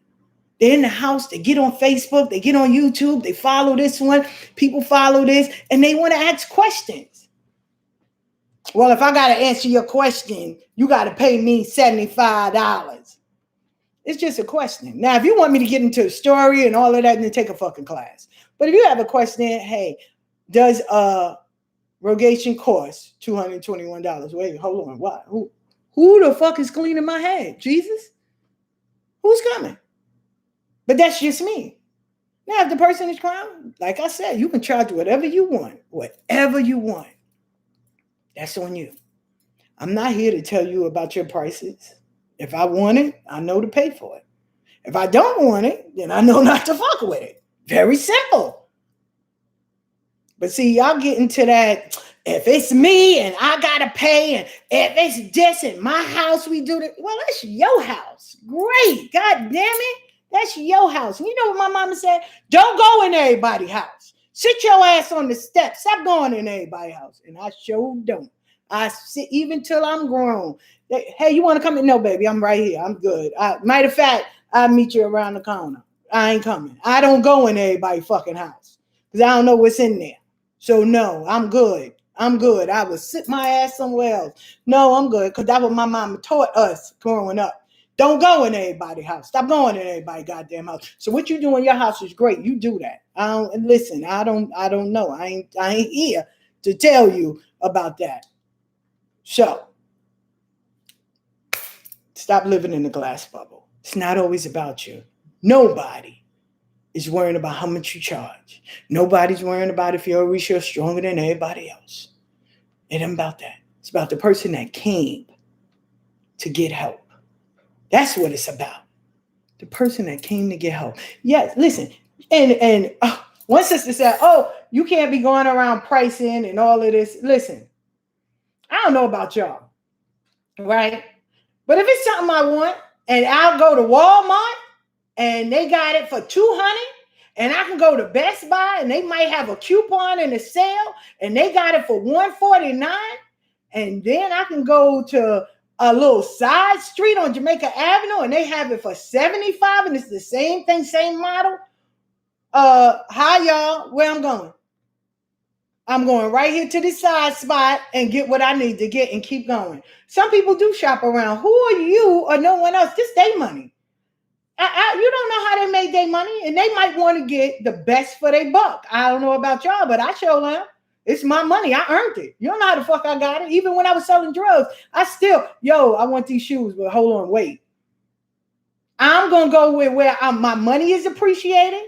[SPEAKER 1] They're in the house. They get on Facebook. They get on YouTube. They follow this one. People follow this. And they want to ask questions. Well, if I got to answer your question, you got to pay me $75. It's just a question. Now, if you want me to get into the story and all of that, then take a fucking class. But if you have a question, hey, does rogation cost $221? Wait, hold on. What? Who the fuck is cleaning my head? Jesus? Who's coming? But that's just me. Now, if the person is crowned, like I said, you can charge whatever you want. Whatever you want. That's on you. I'm not here to tell you about your prices. If I want it, I know to pay for it. If I don't want it, then I know not to fuck with it. Very simple. But see, y'all get into that, if it's me and I gotta pay, and if it's this in my house, we do that. Well, that's your house. Great. God damn it. That's your house. You know what my mama said? Don't go in everybody's house. Sit your ass on the steps. Stop going in everybody's house. And I sure don't. I sit even till I'm grown. Hey, you want to come in? No, baby, I'm right here. I'm good. Matter of fact, I'll meet you around the corner. I ain't coming. I don't go in everybody's fucking house because I don't know what's in there. So no, I'm good. I'm good. I would sit my ass somewhere else. No, I'm good because that's what my mama taught us growing up. Don't go in everybody's house. Stop going in everybody's goddamn house. So what you do in your house is great. You do that. I don't know. I ain't here to tell you about that. So stop living in a glass bubble. It's not always about you. Nobody is worrying about how much you charge. Nobody's worrying about if your resale is stronger than everybody else. It ain't about that. It's about the person that came to get help. That's what it's about. The person that came to get help. Yes, listen. And one sister said, oh, you can't be going around pricing and all of this. Listen, I don't know about y'all, right? But if it's something I want and I'll go to Walmart and they got it for $200, and I can go to Best Buy and they might have a coupon in a sale and they got it for $149, and then I can go to a little side street on Jamaica Avenue and they have it for $75 and it's the same thing, same model. Hi y'all, where I'm going? I'm going right here to this side spot and get what I need to get and keep going. Some people do shop around. Who are you or no one else? This their money. You don't know how they made their money, and they might want to get the best for their buck. I don't know about y'all, but I sure am. It's my money. I earned it. You don't know how the fuck I got it. Even when I was selling drugs, I still, I want these shoes, but hold on, wait. I'm going to go with where my money is appreciated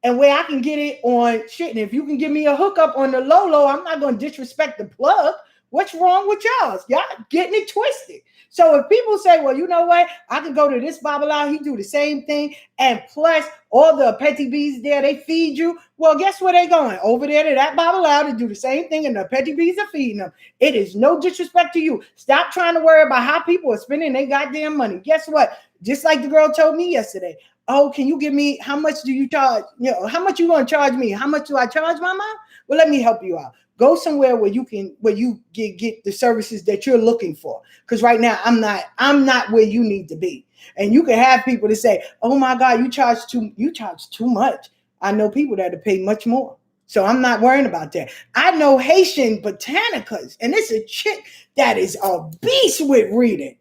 [SPEAKER 1] and where I can get it on shit. And if you can give me a hookup on the low, I'm not going to disrespect the plug. What's wrong with y'all? Y'all getting it twisted. So if people say, well, you know what? I can go to this Babala, he do the same thing. And plus all the petty bees there, they feed you. Well, guess where they going? Over there to that Babala to do the same thing, and the petty bees are feeding them. It is no disrespect to you. Stop trying to worry about how people are spending their goddamn money. Guess what? Just like the girl told me yesterday. Oh, can you give me, how much do you charge? How much you going to charge me? How much do I charge, mama? Well, let me help you out. Go somewhere where you get the services that you're looking for. Because right now I'm not where you need to be. And you can have people to say, oh my God, you charge too much. I know people that have paid much more. So I'm not worrying about that. I know Haitian botanicas, and it's a chick that is a beast with reading.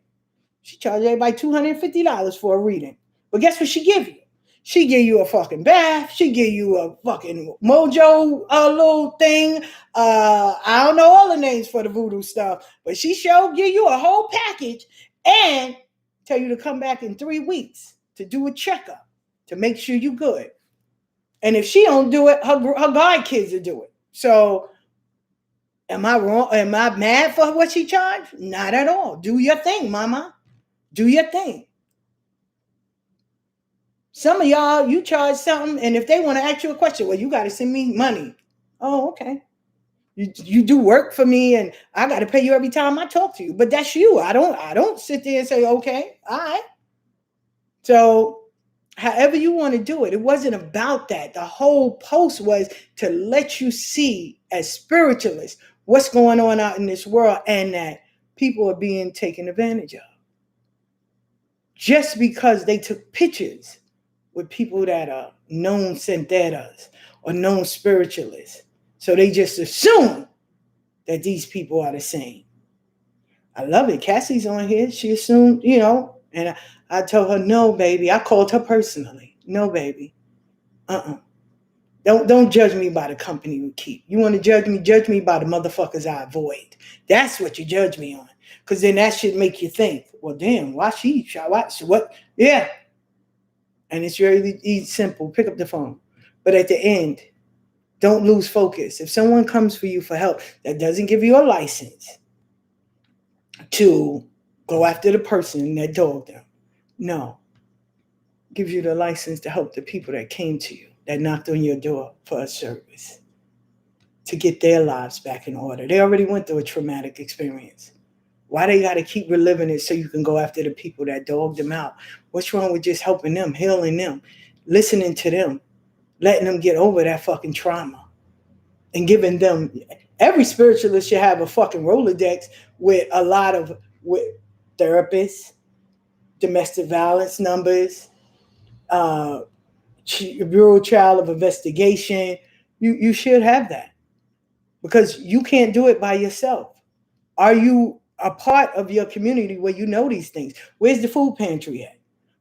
[SPEAKER 1] She charges everybody $250 for a reading. But guess what she give you? She give you a fucking bath. She give you a fucking mojo little thing. I don't know all the names for the voodoo stuff, but she sure give you a whole package and tell you to come back in 3 weeks to do a checkup to make sure you good. And if she don't do it, her godkids will do it. So am I wrong? Am I mad for what she charged? Not at all. Do your thing, mama. Do your thing. Some of y'all, you charge something, and if they want to ask you a question, well, you got to send me money. Oh, okay. You do work for me, and I got to pay you every time I talk to you. But that's you. I don't sit there and say, okay, all right. So however you want to do it, it wasn't about that. The whole post was to let you see as spiritualists what's going on out in this world and that people are being taken advantage of. Just because they took pictures with people that are known senteras or known spiritualists. So they just assume that these people are the same. I love it. Cassie's on here. She assumed, and I told her, no, baby. I called her personally. No, baby. Don't judge me by the company we keep. You want to judge me by the motherfuckers I avoid. That's what you judge me on. Because then that should make you think, well, damn, why she? What? Yeah. And it's really simple. Pick up the phone. But at the end, don't lose focus. If someone comes for you for help that doesn't give you a license to go after the person that dogged them, no. Gives you the license to help the people that came to you, that knocked on your door for a service, to get their lives back in order. They already went through a traumatic experience. Why they got to keep reliving it so you can go after the people that dogged them out? What's wrong with just helping them, healing them, listening to them, letting them get over that fucking trauma and giving them... Every spiritualist should have a fucking Rolodex with a lot of therapists, domestic violence numbers, Bureau Child of Investigation. You should have that because you can't do it by yourself. Are you a part of your community where you know these things? Where's the food pantry at?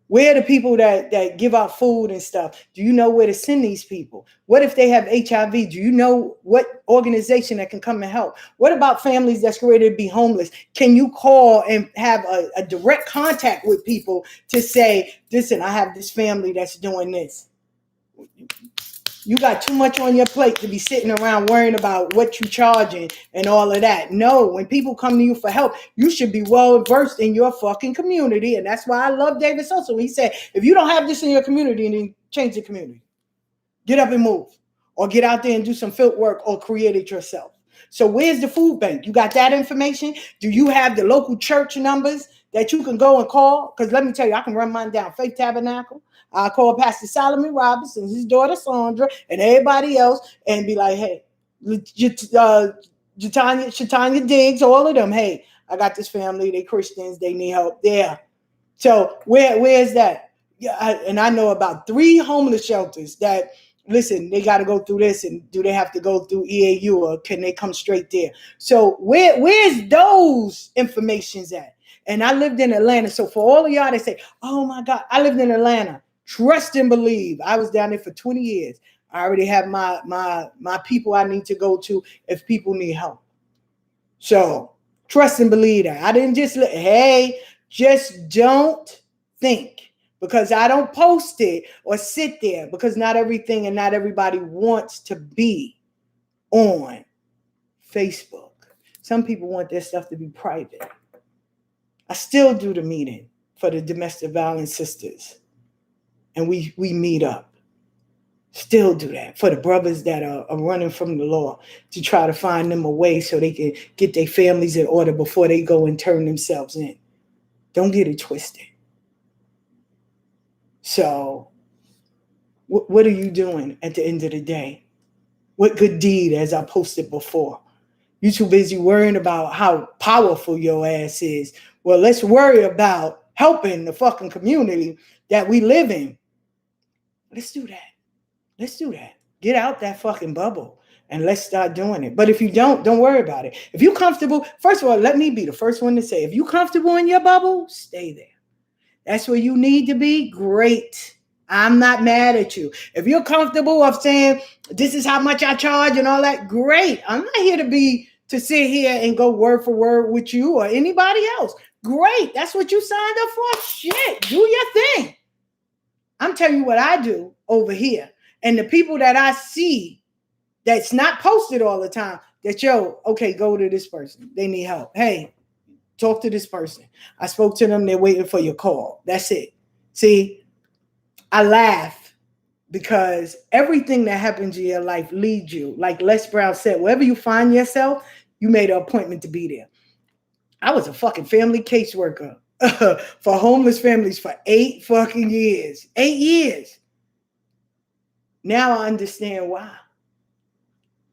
[SPEAKER 1] Where are the people that give out food and stuff? Do you know where to send these people? What if they have HIV? Do you know what organization that can come and help? What about families that's ready to be homeless? Can you call and have a direct contact with people to say, listen, I have this family that's doing this? You got too much on your plate to be sitting around worrying about what you charging and all of that. No, when people come to you for help, you should be well versed in your fucking community. And that's why I love David Sosa. He said, if you don't have this in your community, then change the community. Get up and move. Or get out there and do some field work or create it yourself. So where's the food bank? You got that information? Do you have the local church numbers that you can go and call? Because let me tell you, I can run mine down. Faith Tabernacle. I'll call Pastor Solomon Robinson, his daughter Sandra, and everybody else, and be like, hey, Shatanya Diggs, all of them, hey, I got this family, they Christians, they need help. There. So where's that? Yeah, and I know about 3 homeless shelters that, listen, they got to go through this, and do they have to go through EAU, or can they come straight there? So where's those informations at? And I lived in Atlanta. So for all of y'all that say, oh my God, I lived in Atlanta. Trust and believe. I was down there for 20 years. I already have my people I need to go to if people need help. So trust and believe that. I didn't just hey, just don't think because I don't post it or sit there, because not everything and not everybody wants to be on Facebook. Some people want their stuff to be private. I still do the meeting for the domestic violence sisters, and we meet up. Still do that for the brothers that are running from the law, to try to find them a way so they can get their families in order before they go and turn themselves in. Don't get it twisted. So what are you doing at the end of the day? What good deed, as I posted before? You too busy worrying about how powerful your ass is. Well, let's worry about helping the fucking community that we live in. Let's do that. Let's do that. Get out that fucking bubble and let's start doing it. But if you don't worry about it. If you're comfortable, first of all, let me be the first one to say, if you're comfortable in your bubble, stay there. That's where you need to be. Great. I'm not mad at you. If you're comfortable of saying, this is how much I charge and all that, great. I'm not here to sit here and go word for word with you or anybody else. Great. That's what you signed up for. Shit. Do your thing. I'm telling you what I do over here. And the people that I see that's not posted all the time, that, yo, okay, go to this person. They need help. Hey, talk to this person. I spoke to them. They're waiting for your call. That's it. See, I laugh because everything that happens in your life leads you. Like Les Brown said, wherever you find yourself, you made an appointment to be there. I was a fucking family caseworker for homeless families for 8 fucking years. 8 years. Now I understand why.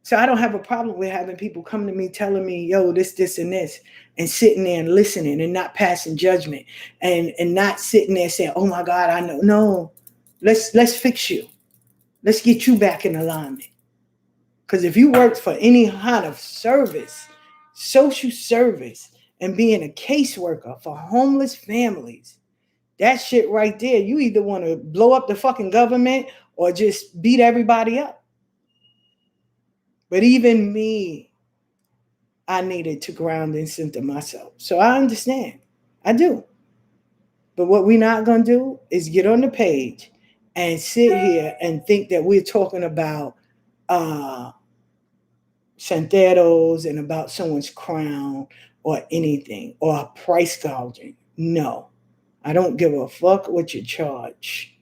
[SPEAKER 1] So I don't have a problem with having people come to me telling me, yo, this, and this, and sitting there and listening and not passing judgment and not sitting there saying, oh my God, I know. No, let's fix you. Let's get you back in alignment. Because if you worked for any kind of service, social service, and being a caseworker for homeless families, that shit right there, you either want to blow up the fucking government or just beat everybody up. But even me, I needed to ground and center myself. So I understand. I do. But what we're not going to do is get on the page and sit here and think that we're talking about santeros and about someone's crown or anything or price gouging. No. I don't give a fuck what you charge.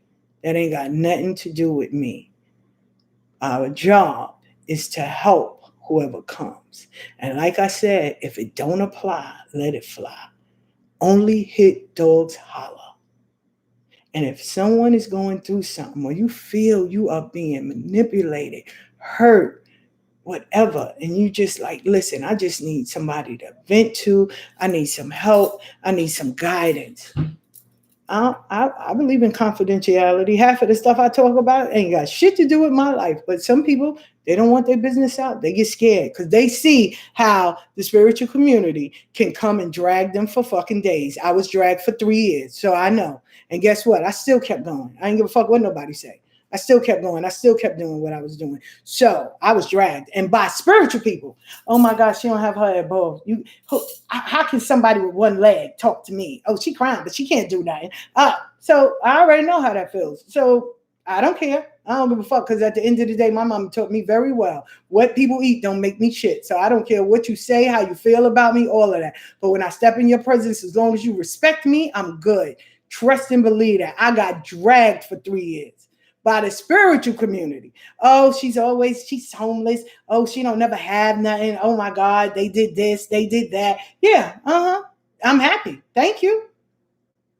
[SPEAKER 1] That ain't got nothing to do with me. Our job is to help whoever comes. And like I said, if it don't apply, let it fly. Only hit dogs holler. And if someone is going through something or you feel you are being manipulated, hurt, whatever, and you just like, listen, I just need somebody to vent to. I need some help. I need some guidance. I believe in confidentiality. Half of the stuff I talk about ain't got shit to do with my life. But some people, they don't want their business out. They get scared because they see how the spiritual community can come and drag them for fucking days. I was dragged for 3 years, so I know. And guess what? I still kept going. I didn't give a fuck what nobody say. I still kept going. I still kept doing what I was doing. So I was dragged, and by spiritual people. Oh my God, she don't have her above. How can somebody with one leg talk to me? Oh, she crying, but she can't do nothing. So I already know how that feels. So I don't care. I don't give a fuck because at the end of the day, my mom taught me very well. What people eat don't make me shit. So I don't care what you say, how you feel about me, all of that. But when I step in your presence, as long as you respect me, I'm good. Trust and believe that. I got dragged for 3 years by the spiritual community. Oh, she's homeless. Oh, she don't never have nothing. Oh my God, they did this, they did that. Yeah, I'm happy. Thank you.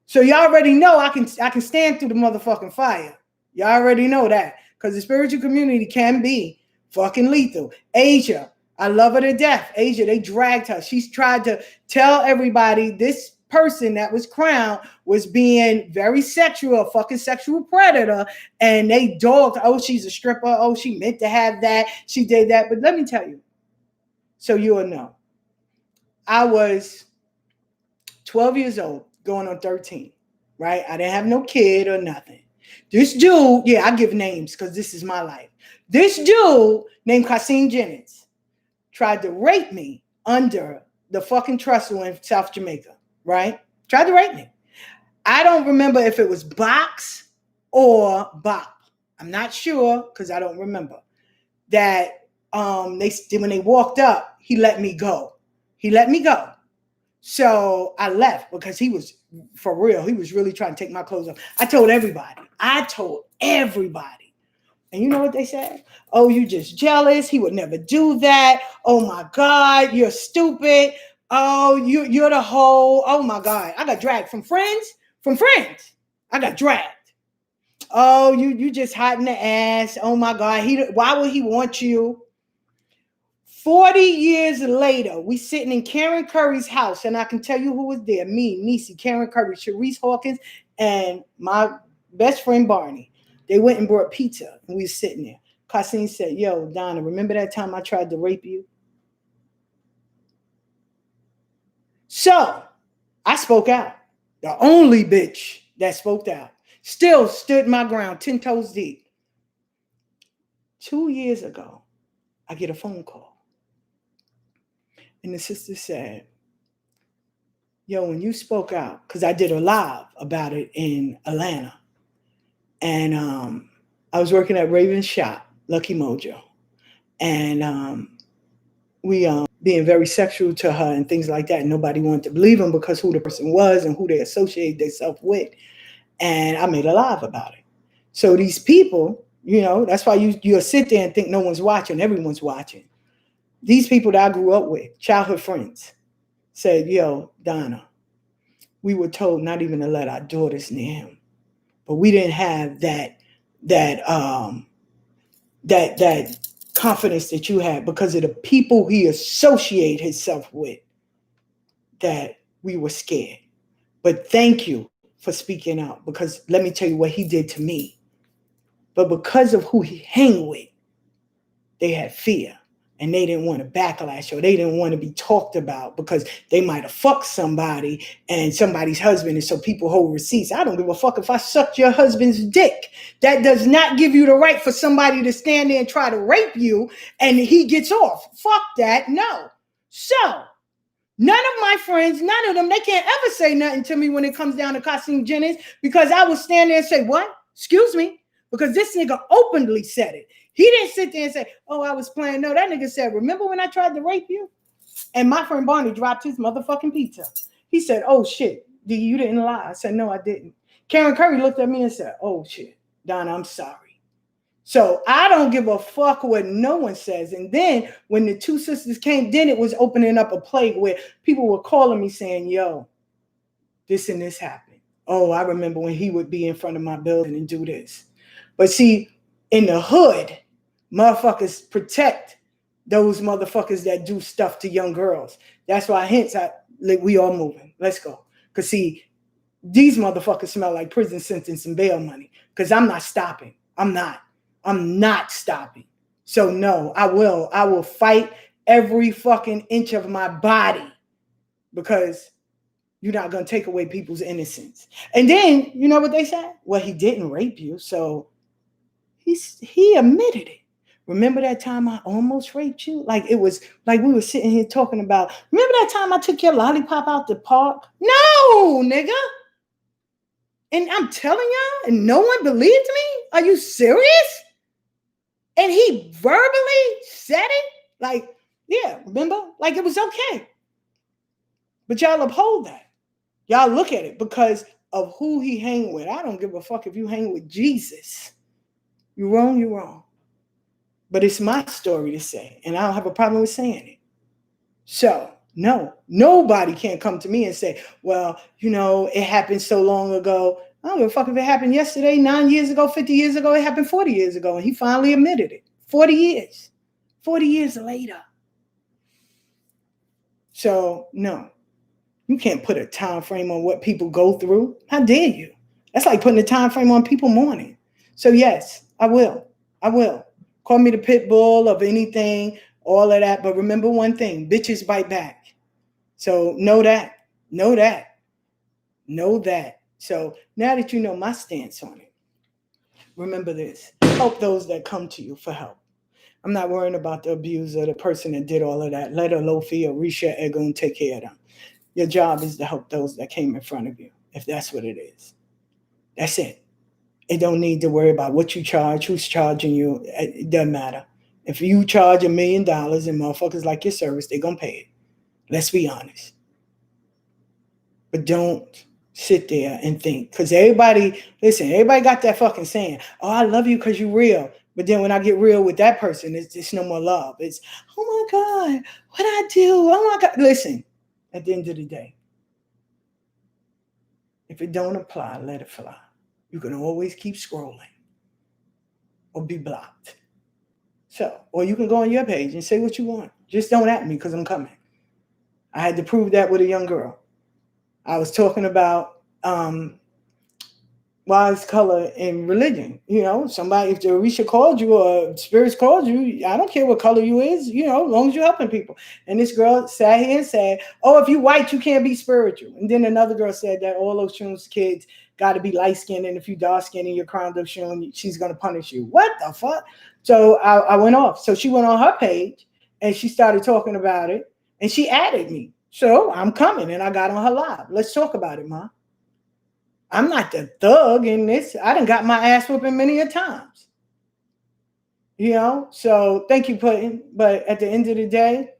[SPEAKER 1] So you already know I can stand through the motherfucking fire. You already know that. Because the spiritual community can be fucking lethal. Asia, I love her to death. Asia, they dragged her. She's tried to tell everybody this person that was crowned was being very sexual, a fucking sexual predator. And they dogged, oh, she's a stripper. Oh, she meant to have that. She did that. But let me tell you, so you'll know. I was 12 years old, going on 13, right? I didn't have no kid or nothing. This dude, yeah, I give names because this is my life. This dude named Kasim Jennings tried to rape me under the fucking trestle in South Jamaica, right? Tried to rape me. I don't remember if it was box or bop. I'm not sure because I don't remember. That when they walked up, he let me go. He let me go. So I left because he was, for real, he was really trying to take my clothes off. I told everybody. And you know what they said? Oh, you just jealous. He would never do that. Oh my God, you're stupid. Oh, you're the hoe. Oh my God. I got dragged from friends. I got dragged. Oh, you just hot in the ass. Oh my God. Why would he want you? 40 years later, we sitting in Karen Curry's house, and I can tell you who was there. Me, Niecy, Karen Curry, Sharice Hawkins, and my best friend Barney. They went and brought pizza, and we were sitting there. Kasim said, yo, Donna, remember that time I tried to rape you? So I spoke out. The only bitch that spoke out. Still stood my ground, 10 toes deep. 2 years ago, I get a phone call. And the sister said, yo, when you spoke out, because I did a live about it in Atlanta. And I was working at Raven's shop, Lucky Mojo. And we being very sexual to her and things like that. And nobody wanted to believe him because who the person was and who they associated themselves with. And I made a live about it. So these people, that's why you'll sit there and think no one's watching. Everyone's watching. These people that I grew up with, childhood friends, said, yo, Donna, we were told not even to let our daughters near him. But we didn't have that confidence that you had because of the people he associated himself with, that we were scared. But thank you for speaking out, because let me tell you what he did to me. But because of who he hang with, they had fear. And they didn't want to backlash, or they didn't want to be talked about because they might have fucked somebody and somebody's husband. And so people hold receipts. I don't give a fuck if I sucked your husband's dick. That does not give you the right for somebody to stand there and try to rape you and he gets off. Fuck that. No. So none of my friends, none of them, they can't ever say nothing to me when it comes down to Kasim Jennings, because I will stand there and say, what? Excuse me? Because this nigga openly said it. He didn't sit there and say, oh, I was playing. No, that nigga said, remember when I tried to rape you? And my friend Barney dropped his motherfucking pizza. He said, oh, shit, you didn't lie. I said, no, I didn't. Karen Curry looked at me and said, oh, shit, Donna, I'm sorry. So I don't give a fuck what no one says. And then when the two sisters came, then it was opening up a plague where people were calling me saying, yo, this and this happened. Oh, I remember when he would be in front of my building and do this. But see, in the hood, motherfuckers protect those motherfuckers that do stuff to young girls. That's why, hence, we all moving. Let's go. Because see, these motherfuckers smell like prison sentence and bail money. Because I'm not stopping. I'm not stopping. So no, I will fight every fucking inch of my body, because you're not going to take away people's innocence. And then, you know what they said? Well, he didn't rape you, so he admitted it. Remember that time I almost raped you? Like, it was like we were sitting here talking about, remember that time I took your lollipop out the park? No, nigga. And I'm telling y'all, and no one believed me? Are you serious? And he verbally said it? Like, yeah, remember? Like it was okay. But y'all uphold that. Y'all look at it because of who he hang with. I don't give a fuck if you hang with Jesus. You're wrong, you're wrong. But it's my story to say, and I don't have a problem with saying it. So, no, nobody can come to me and say, well, it happened so long ago. I don't give a fuck if it happened yesterday, 9 years ago, 50 years ago, it happened 40 years ago, and he finally admitted it. 40 years. 40 years later. So, no, you can't put a time frame on what people go through. How dare you? That's like putting a time frame on people mourning. So, yes, I will. I will. Call me the pit bull of anything, all of that. But remember one thing, bitches bite back. So know that. Know that. Know that. So now that you know my stance on it, remember this. Help those that come to you for help. I'm not worrying about the abuser, the person that did all of that. Let a Lofi or Risha Egun take care of them. Your job is to help those that came in front of you, if that's what it is. That's it. It don't need to worry about what you charge, who's charging you. It doesn't matter. If you charge $1 million and motherfuckers like your service, they're going to pay it. Let's be honest. But don't sit there and think. Because everybody got that fucking saying, oh, I love you because you're real. But then when I get real with that person, it's just no more love. It's, oh my God, what'd I do? Oh my God. Listen, at the end of the day, if it don't apply, let it fly. You can always keep scrolling or be blocked. So, or you can go on your page and say what you want. Just don't at me because I'm coming. I had to prove that with a young girl. I was talking about wise color in religion. Somebody, if the Orisha called you or spirits called you, I don't care what color you is, as long as you're helping people. And this girl sat here and said, oh, if you white, you can't be spiritual. And then another girl said that all Oshuns kids got to be light-skinned, and if you dark-skinned and you're crowned Oshun, she's going to punish you. What the fuck? So I went off. So she went on her page, and she started talking about it, and she added me. So I'm coming, and I got on her live. Let's talk about it, Ma. I'm not the thug in this. I done got my ass whooping many a times. So thank you, Putin. But at the end of the day,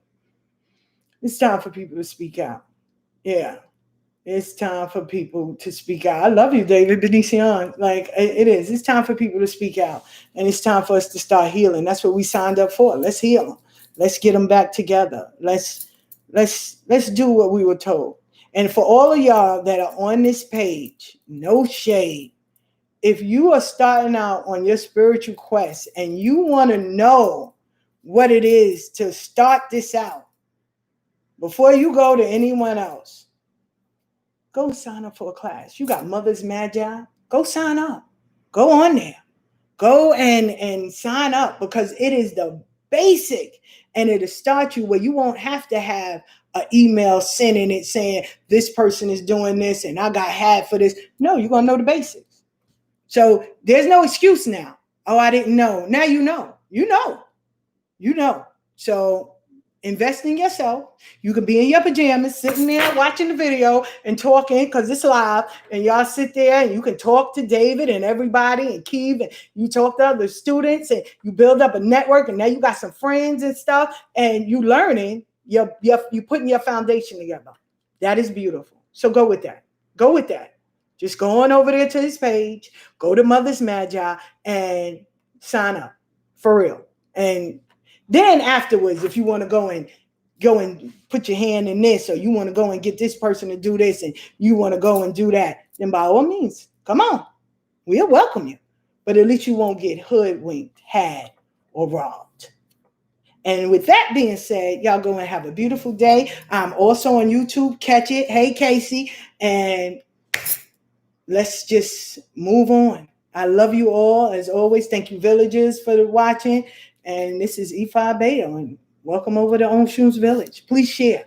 [SPEAKER 1] it's time for people to speak out. Yeah. It's time for people to speak out. I love you, David Benician. Like it is. It's time for people to speak out. And it's time for us to start healing. That's what we signed up for. Let's heal them. Let's get them back together. Let's do what we were told. And for all of y'all that are on this page, no shade. If you are starting out on your spiritual quest and you want to know what it is to start this out, before you go to anyone else, go sign up for a class. You got Mother's Magi. Go sign up. Go on there. Go and sign up because it is the basic, and it'll start you where you won't have to have an email sending it saying this person is doing this and I got had for this. No, you're going to know the basics. So there's no excuse now. Oh, I didn't know. Now you know. You know. So invest in yourself. You can be in your pajamas, sitting there watching the video and talking because it's live. And y'all sit there and you can talk to David and everybody and Keith, and you talk to other students and you build up a network. And now you got some friends and stuff, and you learning. You're putting your foundation together. That is beautiful. So go with that. Go with that. Just go on over there to his page. Go to Mother's Magi and sign up for real. And then afterwards, if you want to go and put your hand in this, or you want to go and get this person to do this, and you want to go and do that, then by all means, come on. We'll welcome you. But at least you won't get hoodwinked, had, or robbed. And with that being said, y'all go and have a beautiful day. I'm also on YouTube. Catch it. Hey, Casey. And let's just move on. I love you all. As always, thank you, villagers, for watching. And this is Ifa Abeyo, and welcome over to Oshuns Village. Please share.